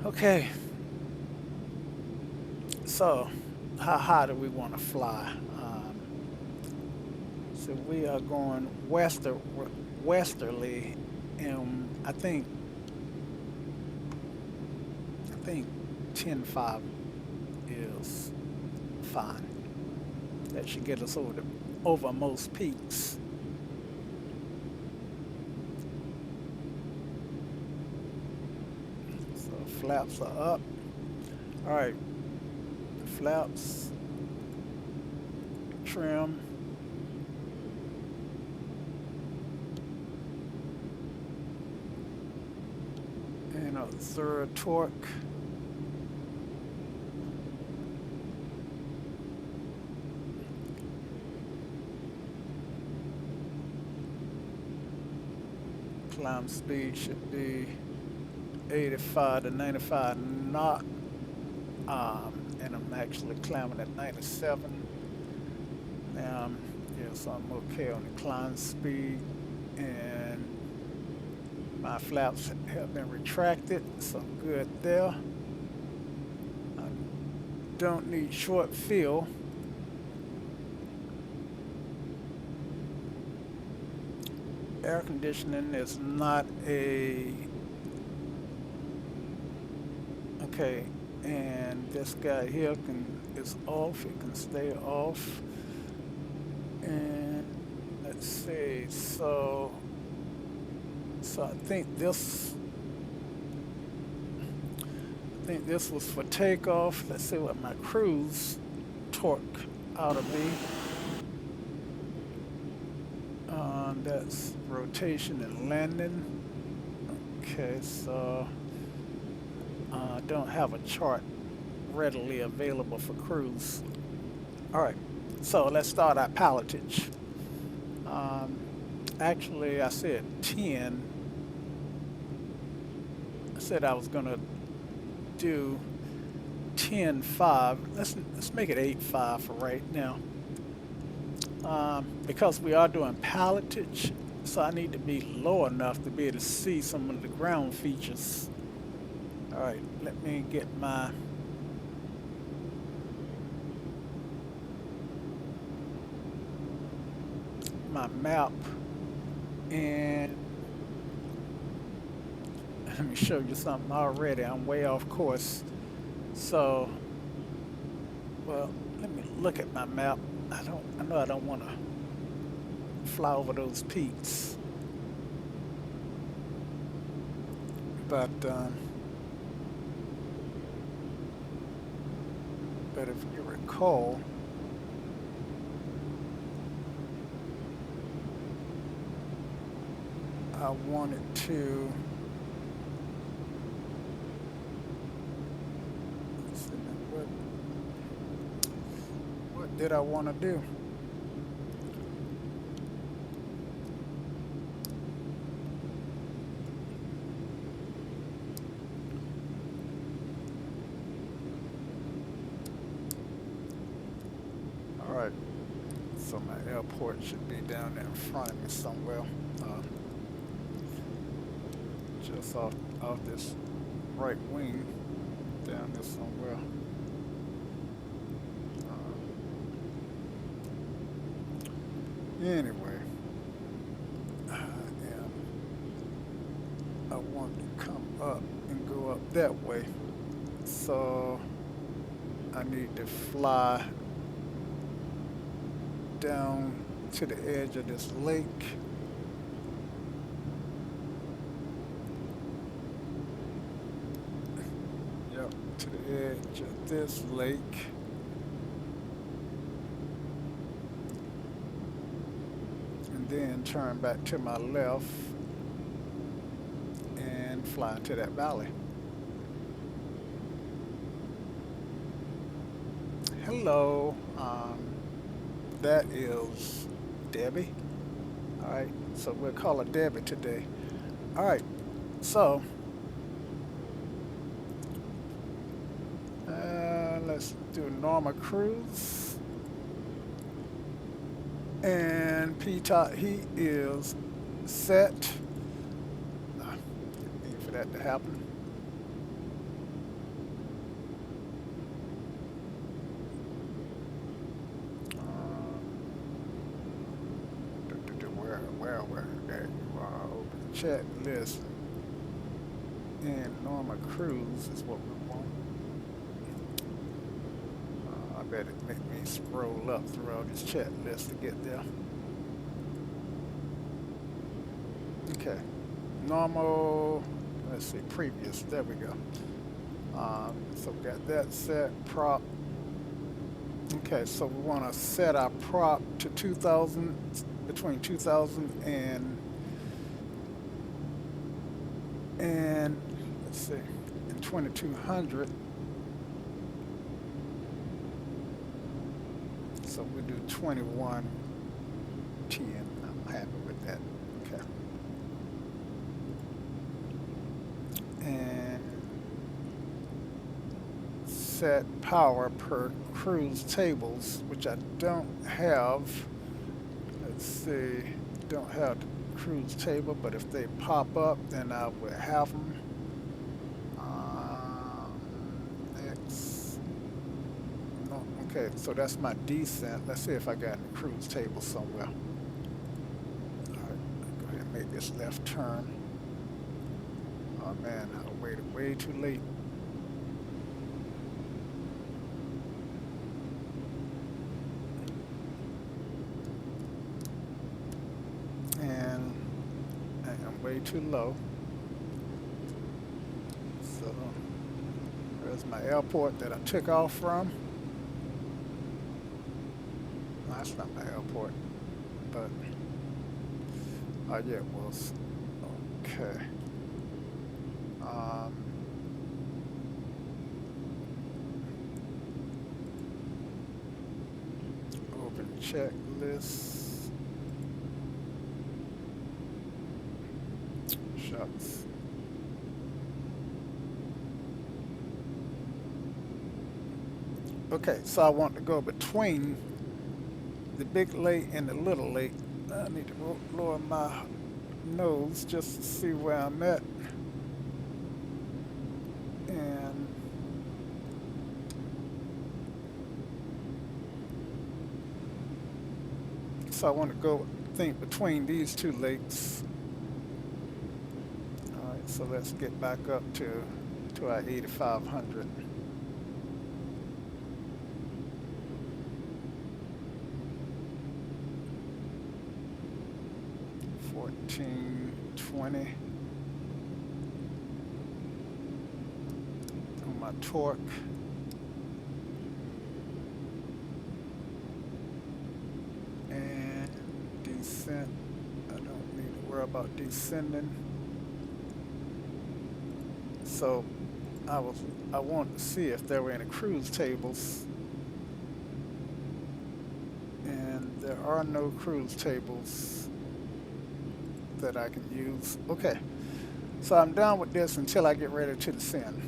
Speaker 1: Okay. So, how high do we want to fly? So we are going westerly, and I think 10.5 is fine. That should get us over most peaks. So flaps are up. All right, the flaps, trim. And zero torque. climb speed should be 85 to 95 knot. And I'm actually climbing at 97. Now, yes, I'm okay on the climb speed, and my flaps have been retracted, so I'm good there. I don't need short fill. Air conditioning is not a okay, and this guy here is off. It can stay off. And let's see. So I think this was for takeoff. Let's see what my cruise torque ought to be. That's rotation and landing. Okay, so I don't have a chart readily available for cruise. All right, so let's start our pilotage. Actually, I said 10. I said I was gonna do 10.5. Let's make it 8.5 for right now. Because we are doing pilotage, so I need to be low enough to be able to see some of the ground features. All right, let me get my map, and let me show you something already. I'm way off course. So, well, let me look at my map. I know I don't want to fly over those peaks, but if you recall, I wanted to. Let's see, what did I want to do? All right, so my airport should be down there in front of me somewhere. Just off this right wing, down there somewhere. Anyway, I want to come up and go up that way, so I need to fly down to the edge of this lake. Yep, to the edge of this lake. And then turn back to my left and fly into that valley. Hello. That is Debbie. All right, so we'll call her Debbie today. All right, so let's do normal cruise. And P-top heat is set. Need for that to happen. Where? There you are. Open chat list. And normal cruise is what we want. I bet it make me scroll up through all this chat list to get there. Okay. Normal, let's see, previous. There we go. So we got that set. Prop. Okay, so we want to set our prop to 2000, between 2000 and let's see, and 2200. So we do 2110. I'm happy with that. Okay. set power per cruise tables, which I don't have. Let's see, don't have the cruise table, but if they pop up, then I would have them. Next. No, okay, so that's my descent. Let's see if I got a cruise table somewhere. All right, go ahead and make this left turn. Oh man, I waited way too late. And I am way too low. So there's my airport that I took off from. No, that's not my airport, but oh yeah, it was. Okay. Um, Open checklist. Shucks. Okay, so I want to go between the big lake and the little lake. I need to lower my nose just to see where I'm at. And so I want to go think between these two lakes. All right, so let's get back up to our 8,500. $14.20 on my torque. And descent. I don't need to worry about descending. So I want to see if there were any cruise tables. And there are no cruise tables that I can use. Okay, so I'm done with this until I get ready to descend.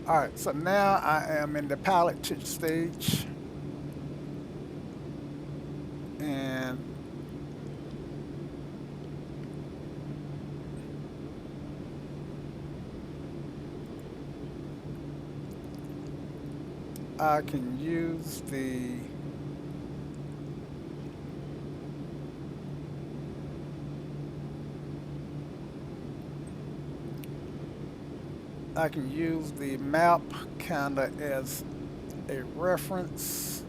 Speaker 1: All right, so now I am in the pilot stage, and I can use the map kind of as a reference.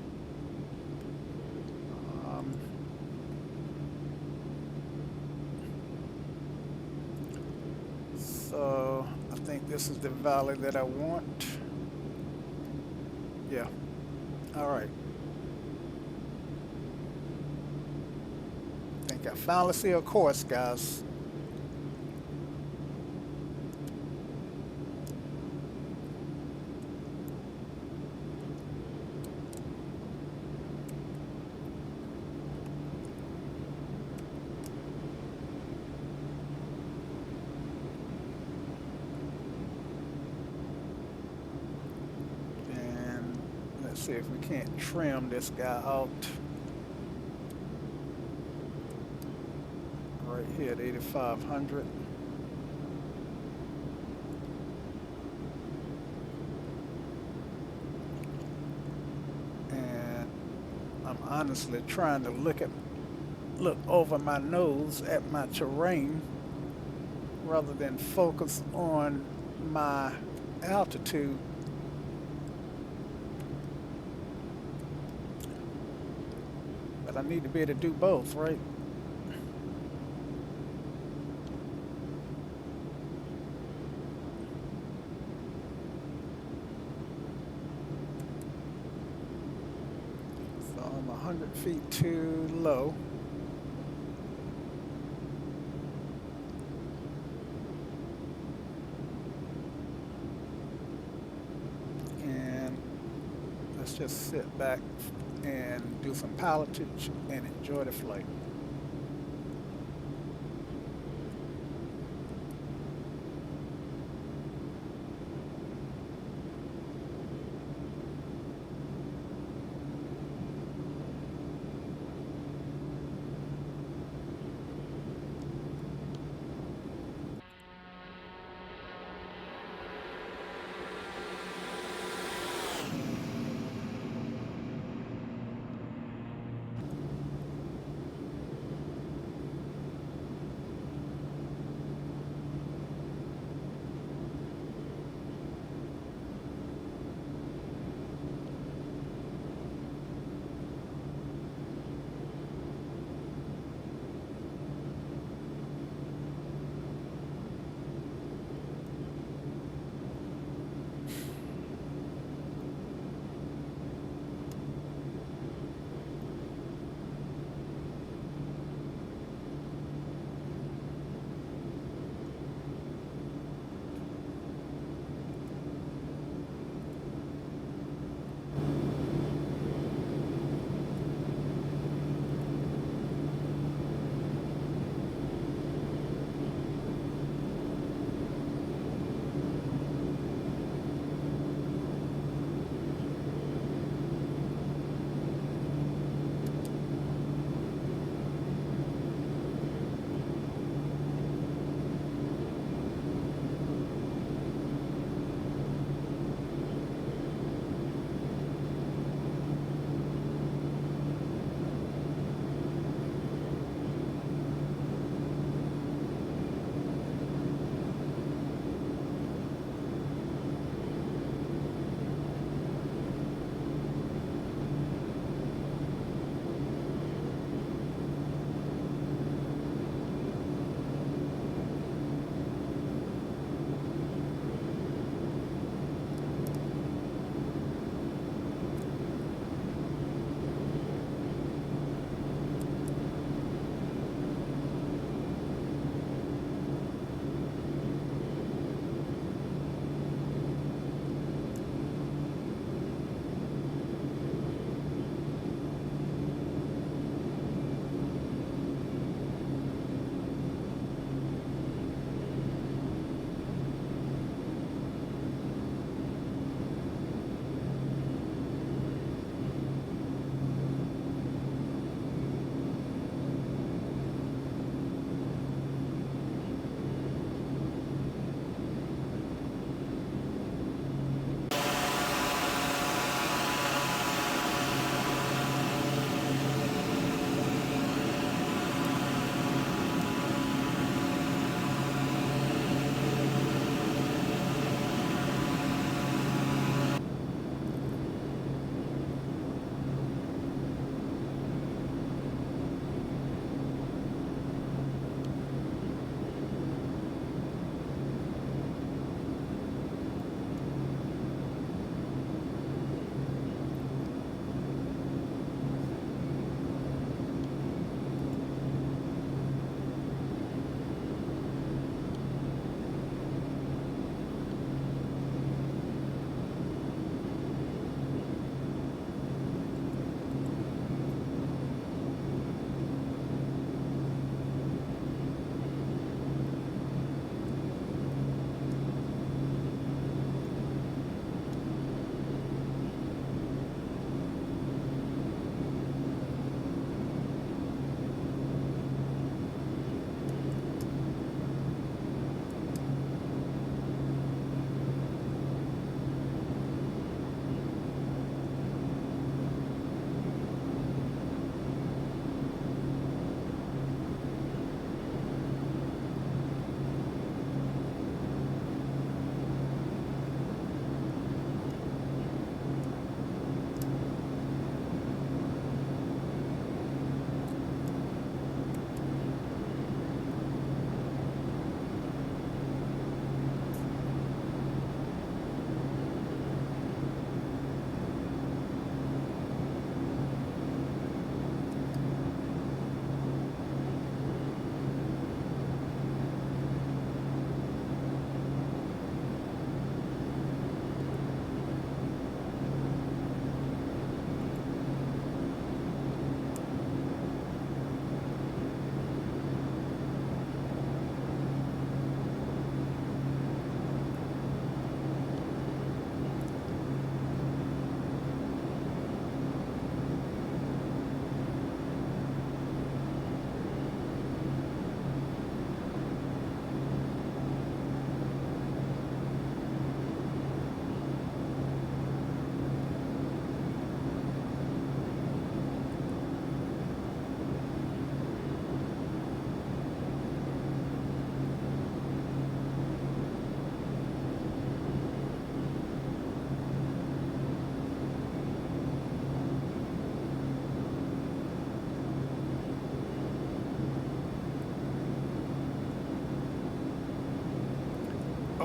Speaker 1: So I think this is the valley that I want. Yeah. All right. I think I finally see a course, guys. See if we can't trim this guy out right here at 8,500. honestly trying to look over my nose at my terrain rather than focus on my altitude. But I need to be able to do both, right? So I'm 100 feet too low. And let's just sit back and do some pilotage and enjoy the flight.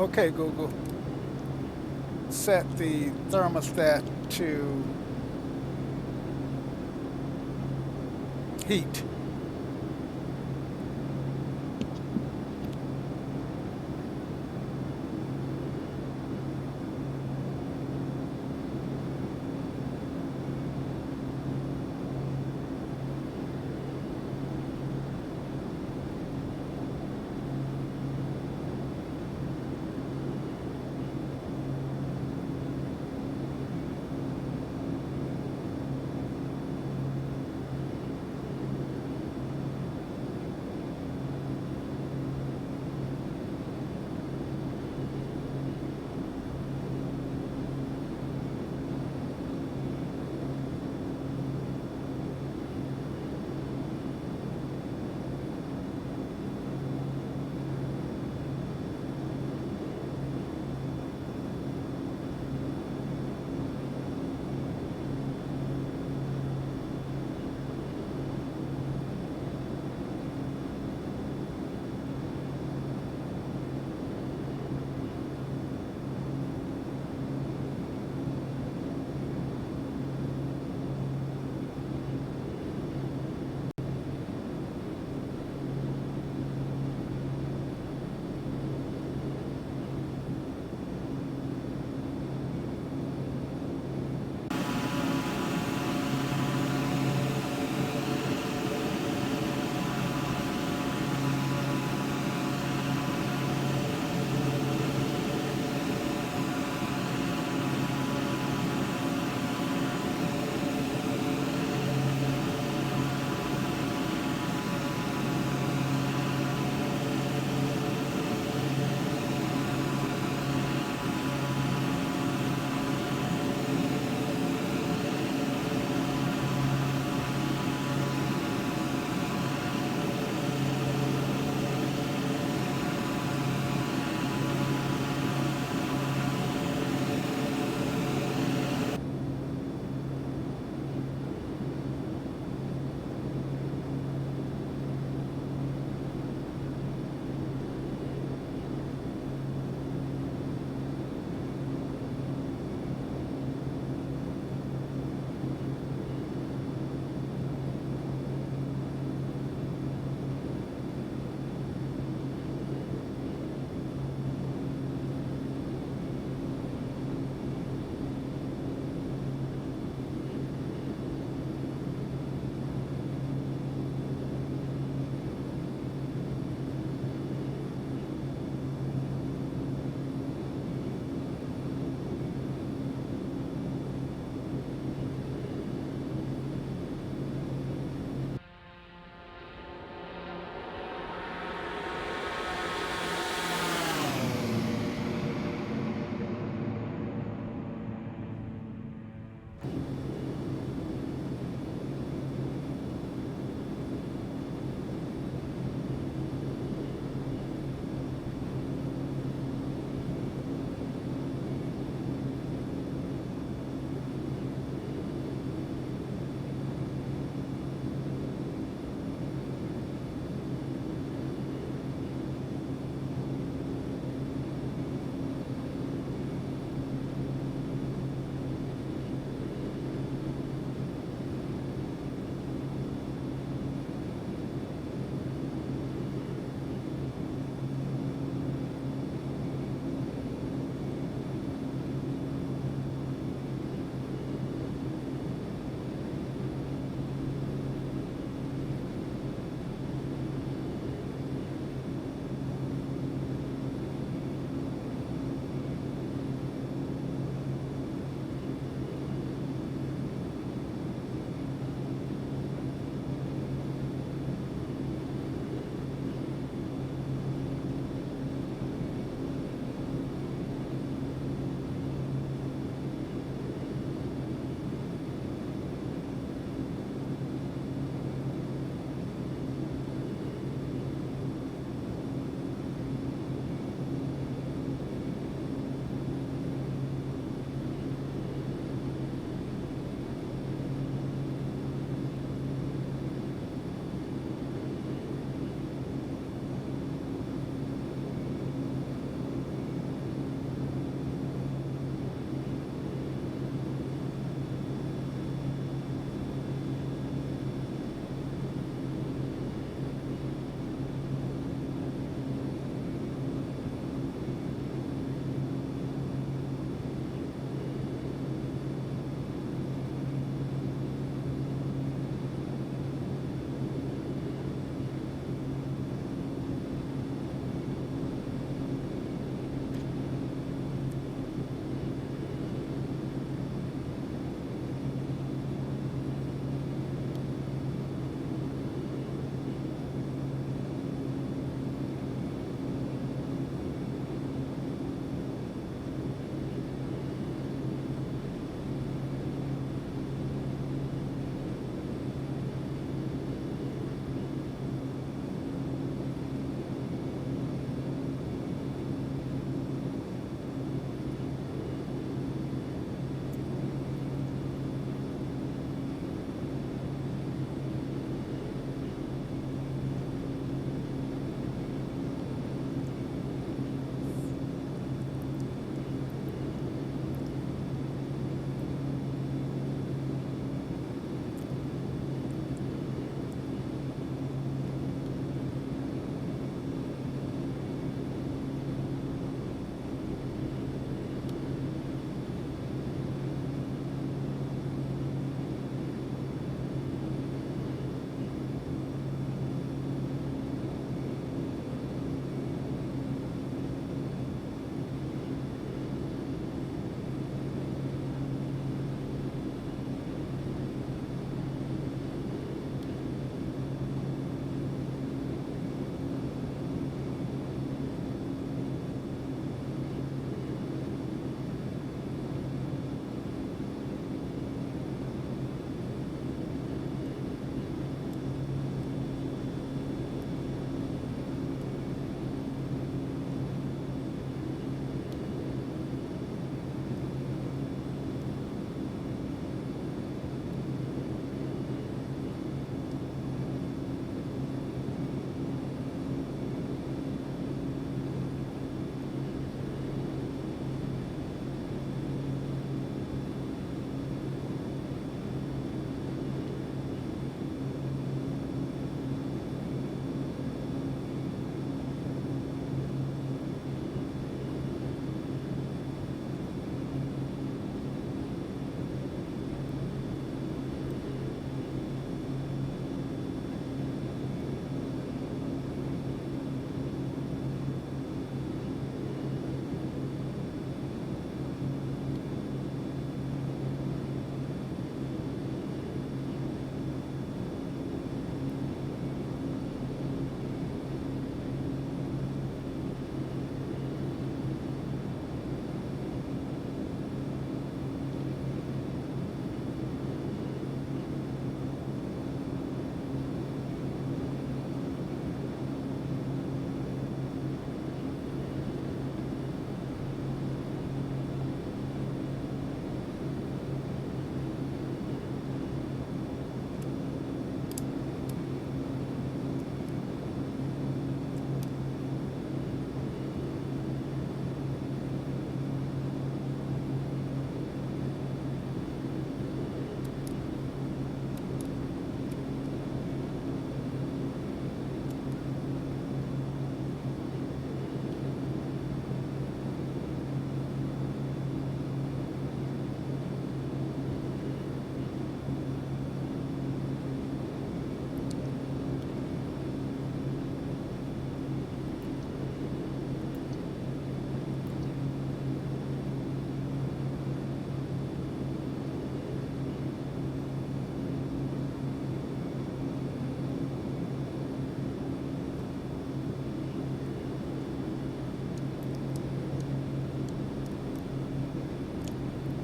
Speaker 1: Okay, Google, set the thermostat to heat.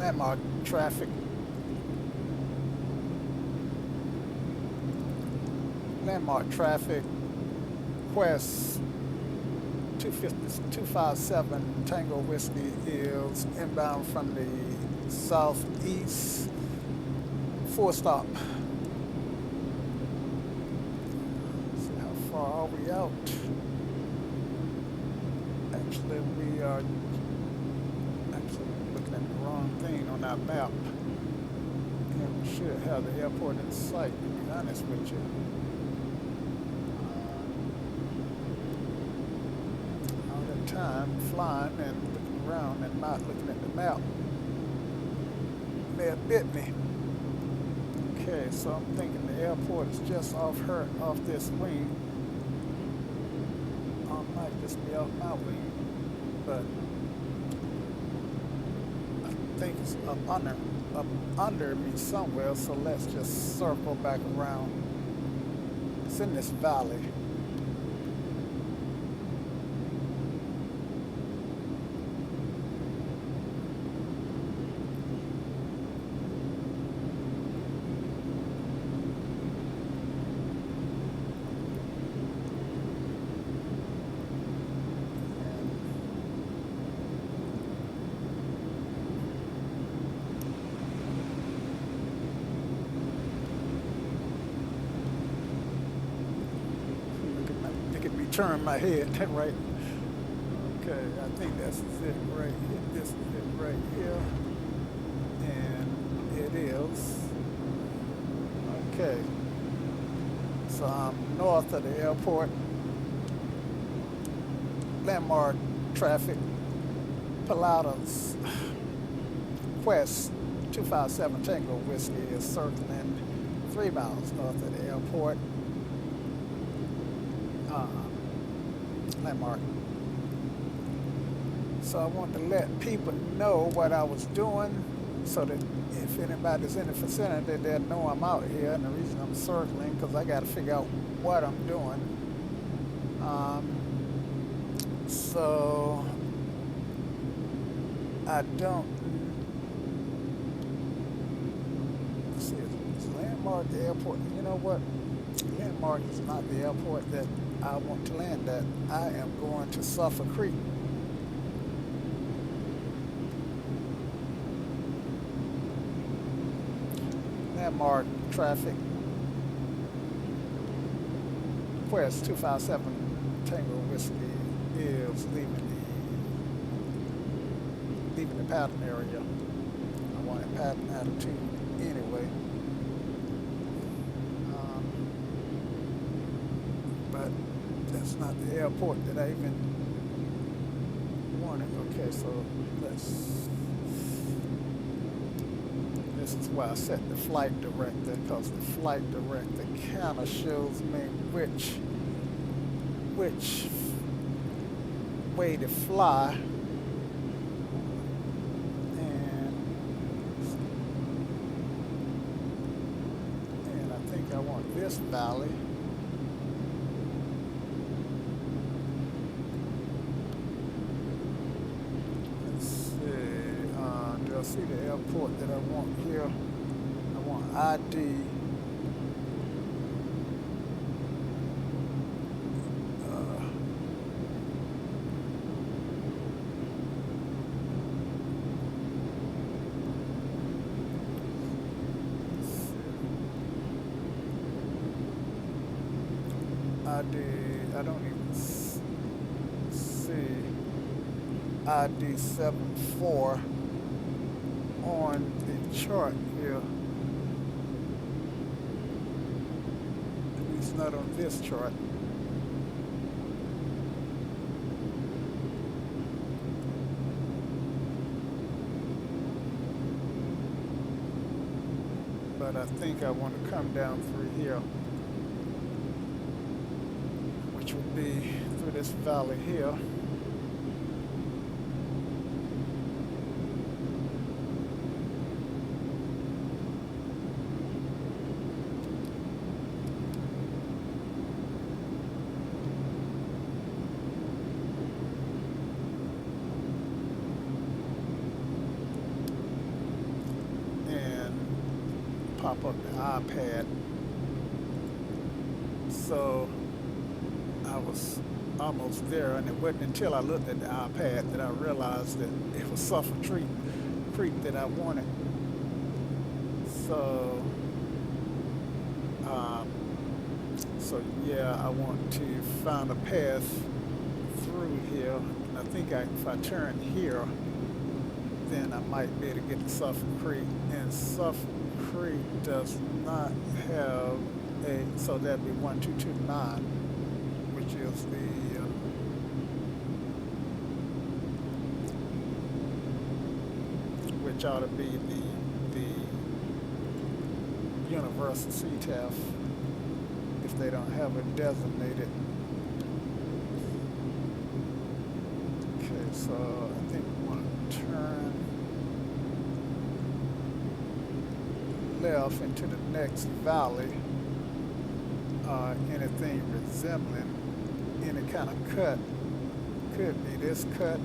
Speaker 1: landmark traffic. Landmark traffic. Quest 257 Tango Whiskey is inbound from the southeast. Full stop. See how far are we out? Actually, we are looking at the wrong thing on our map. And we should have the airport in sight, to be honest with you. All the time flying and looking around and not looking at the map may have bit me. Okay, so I'm thinking the airport is just off this wing. Or it might just be off my wing, but I think it's up under me somewhere, so let's just circle back around. It's in this valley. Turn my head right. Okay, I think this is it right here. This is it right here. And it is. Okay. So I'm north of the airport. Landmark traffic. Pilatus Quest 257 Tango Whiskey is circling 3 miles north of the airport. Landmark. So I want to let people know what I was doing so that if anybody's in the vicinity, they'll know I'm out here. And the reason I'm circling, because I got to figure out what I'm doing. So I don't see, is Landmark the airport? You know what? Landmark is not the airport that I want to land at. I am going to Sulphur Creek. Landmark traffic. Quest 257 Tango Whiskey is leaving the pattern area. I want a pattern attitude anyway. But that's not the airport that I even wanted. Okay, so this is why I set the flight director, because the flight director kind of shows me which way to fly. And I think I want this valley. I see the airport that I want here. I want ID. ID, I don't even see ID74 on the chart here. It's not on this chart. But I think I want to come down through here, which would be through this valley here. pop up the iPad. So I was almost there, and it wasn't until I looked at the iPad that I realized that it was Sulphur Creek that I wanted. So, um, so yeah, I want to find a path through here. And I think if I turn here, then I might be able to get to Sulphur Creek. And Sulphur Creek does not have so that'd be 1229, which is which ought to be the universal CTAF if they don't have it designated. Okay, so I think we want to turn left into the next valley. Anything resembling any kind of cut. Could be this cut.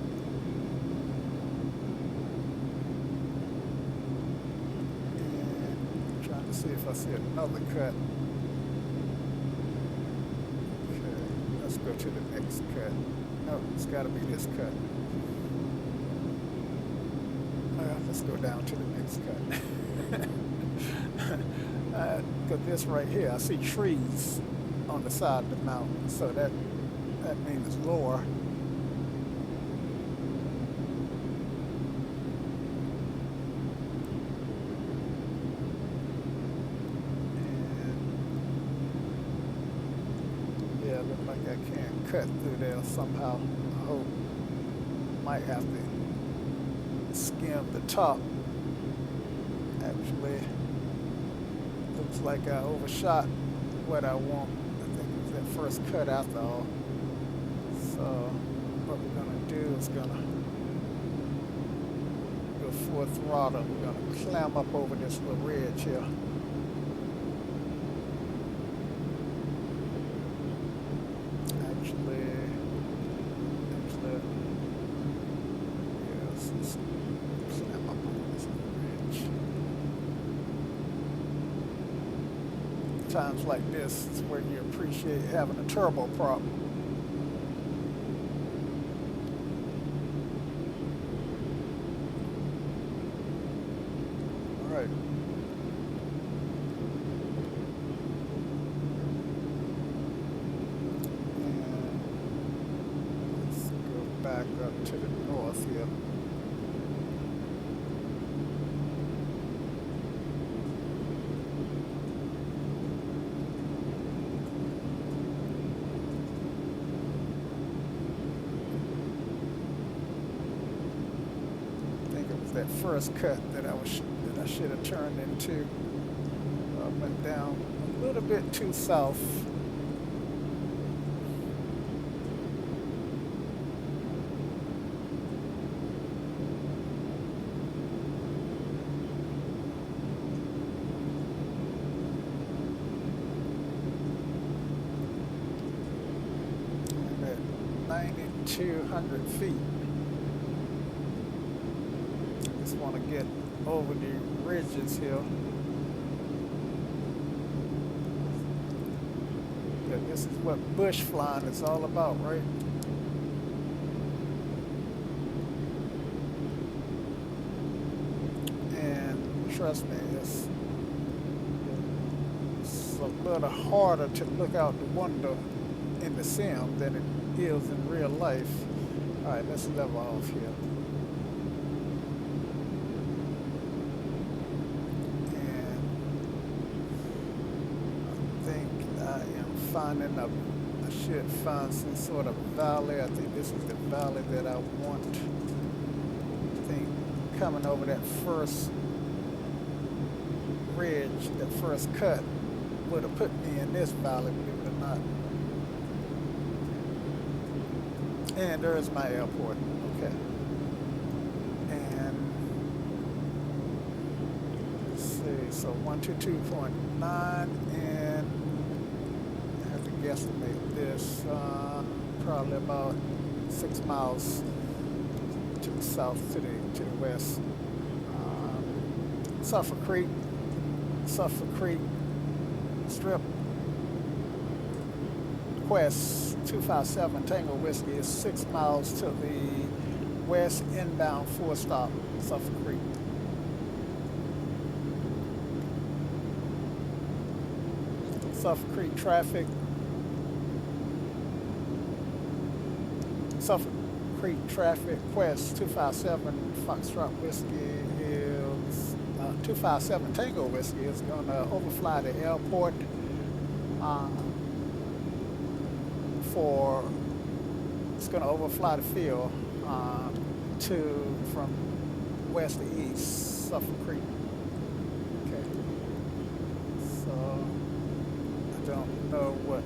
Speaker 1: And trying to see if I see another cut. Okay, let's go to the next cut. No, it's got to be this cut. Let's go down to the next cut. Because this right here, I see trees on the side of the mountain, so that means it's lower. And yeah, look like I can't cut through there somehow. I hope. Might have to skim the top. Actually, looks like I overshot what I want. I think it was that first cut after all. So what we're gonna do is gonna go full throttle. We're gonna climb up over this little ridge here. Actually, yes, let's climb up over this ridge. Times like this is where you appreciate having a turboprop. All right. And let's go back up to the north here. That first cut that I should have turned into. I went down a little bit too south. I'm at 9,200 feet. Want to get over the ridges here. Yeah, this is what bush flying is all about, right? And trust me, it's a little harder to look out the window in the sim than it is in real life. All right, let's level off here. Finding I should find some sort of valley. I think this is the valley that I want. I think coming over that first ridge, that first cut, would have put me in this valley, believe it or not. And there's my airport. Okay. And let's see, so 122.9 and guesstimate this probably about 6 miles to the south, to the west. Sulphur Creek, Sulphur Creek Strip Quest 257 Tango Whiskey is 6 miles to the west inbound 4-stop Sulphur Creek. Sulphur Creek traffic. Sulphur Creek traffic Quest 257 Foxtrot Whiskey is 257 Tango Whiskey is going to overfly the airport uh, it's going to overfly the field from west to east, Sulphur Creek. Okay. So I don't know what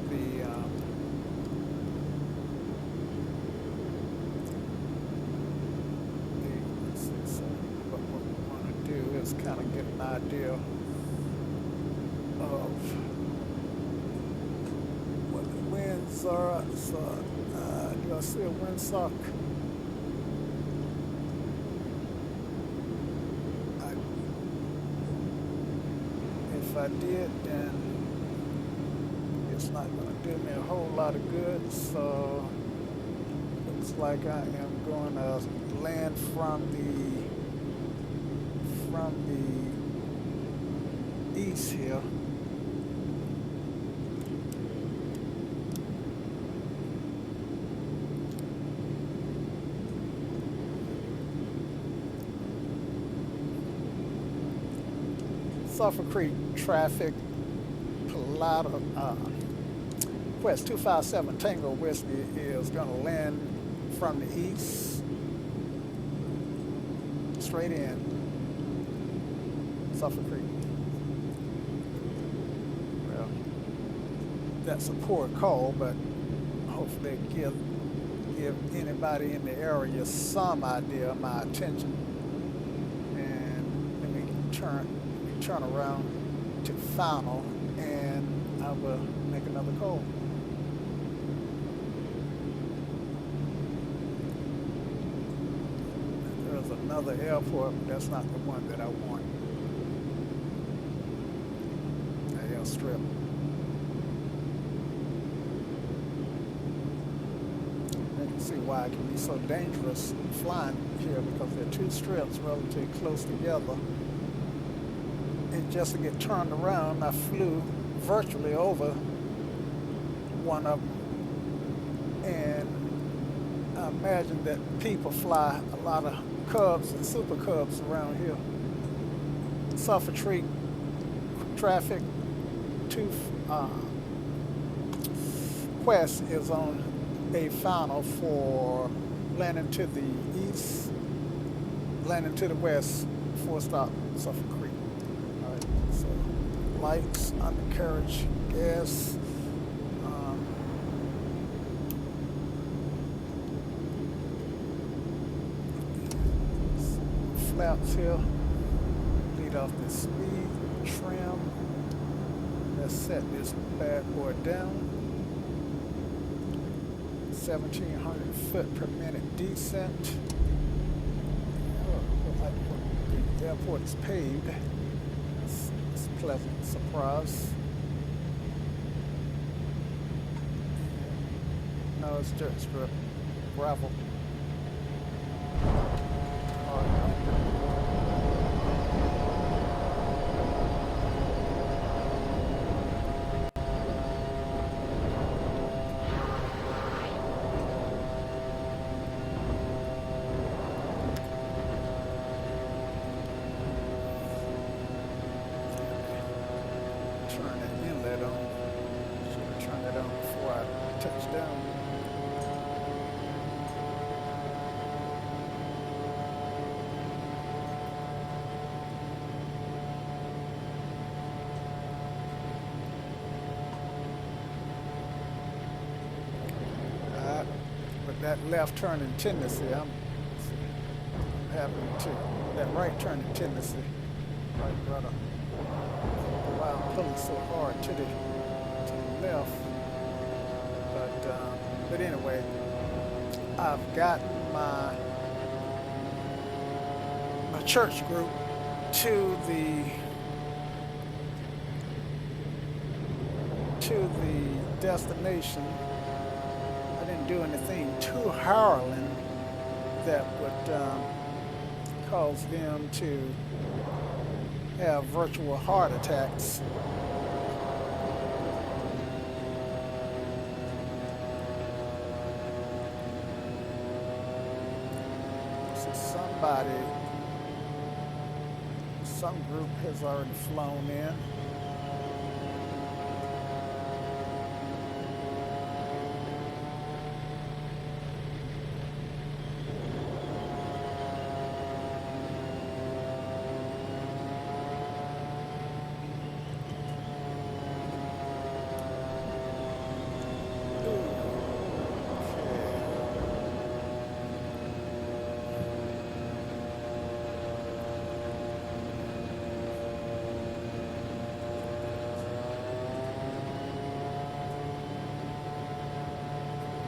Speaker 1: what we want to do is kind of get an idea of what the winds are. So do I see a windsock? If I did, then it's not going to do me a whole lot of good. So looks like I am going to land from the east here. Sulphur Creek traffic, Quest 257 Tango Whiskey is going to land from the east, straight in Sulphur Creek. Well, that's a poor call, but hopefully give anybody in the area some idea of my attention. And let me turn around to final, and I will make another call. There's another airport, but that's not the one that I want. The airstrip. You can see why it can be so dangerous flying here, because there are two strips relatively close together. And just to get turned around, I flew virtually over one of them. And I imagine that people fly a lot of Cubs and Super Cubs around here. Sulphur Creek traffic Quest is on a final for landing to the east, landing to the west, 4-stop Sulphur Creek. So lights, undercarriage, gas. Flaps here. Lead off the speed, trim. Let's set this bad boy down. 1,700 foot per minute descent. The airport is paved. It's a pleasant surprise. No, it's dirt strip, gravel. Turn that inlet on. Should have turned it on before I touched down. With that left turning tendency, I'm having to, that right turning tendency, right rudder. Why I'm pulling so hard to the left, but anyway, I've got my church group to the to the destination, I didn't do anything too harrowing that would cause them to have virtual heart attacks. So some group has already flown in.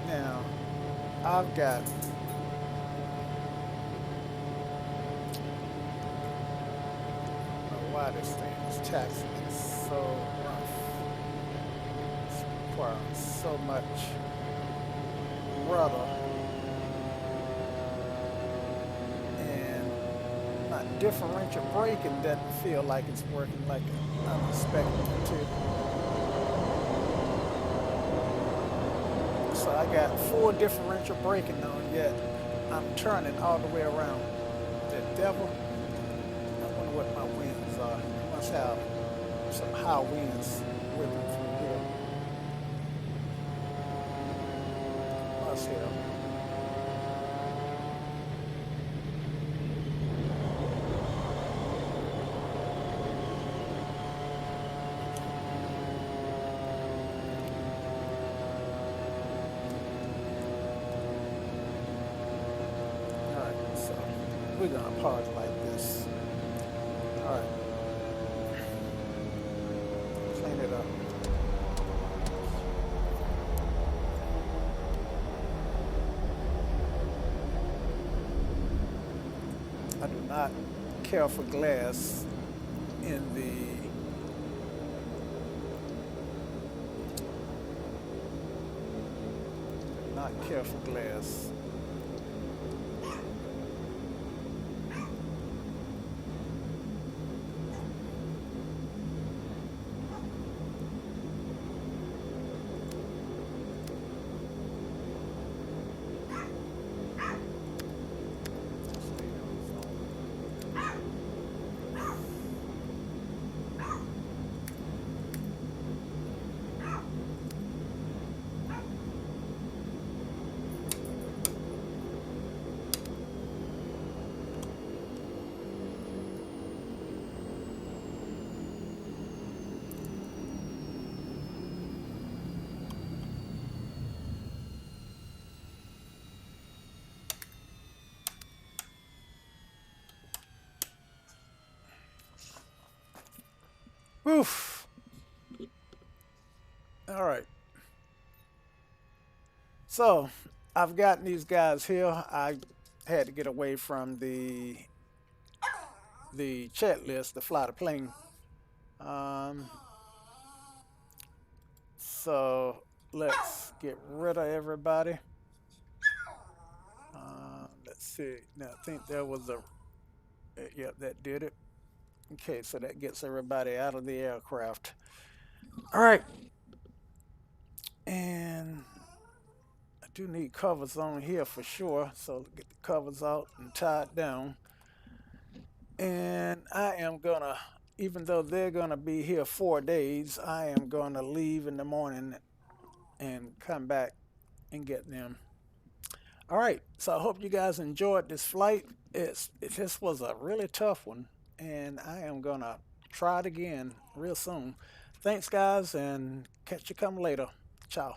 Speaker 1: Now, I've got why this thing is taxing is so rough. It's requiring so much rudder and my differential braking doesn't feel like it's working like I'm expecting it to. So I got full differential braking on, yet I'm turning all the way around. The devil, I wonder what my winds are. I must have some high winds whipping through here. Must have. We're gonna park like this. All right, clean it up. I do not care for glass in the not care for glass. Oof. All right. So I've gotten these guys here. I had to get away from the checklist to fly the plane. Um, so let's get rid of everybody. Let's see. Now I think there was a yep, that did it. Okay, so that gets everybody out of the aircraft. All right, and I do need covers on here for sure. So get the covers out and tie it down. And I am gonna, even though they're gonna be here 4 days, I am gonna leave in the morning and come back and get them. All right, so I hope you guys enjoyed this flight. This was a really tough one, and I am gonna try it again real soon. Thanks, guys, and catch you come later. Ciao.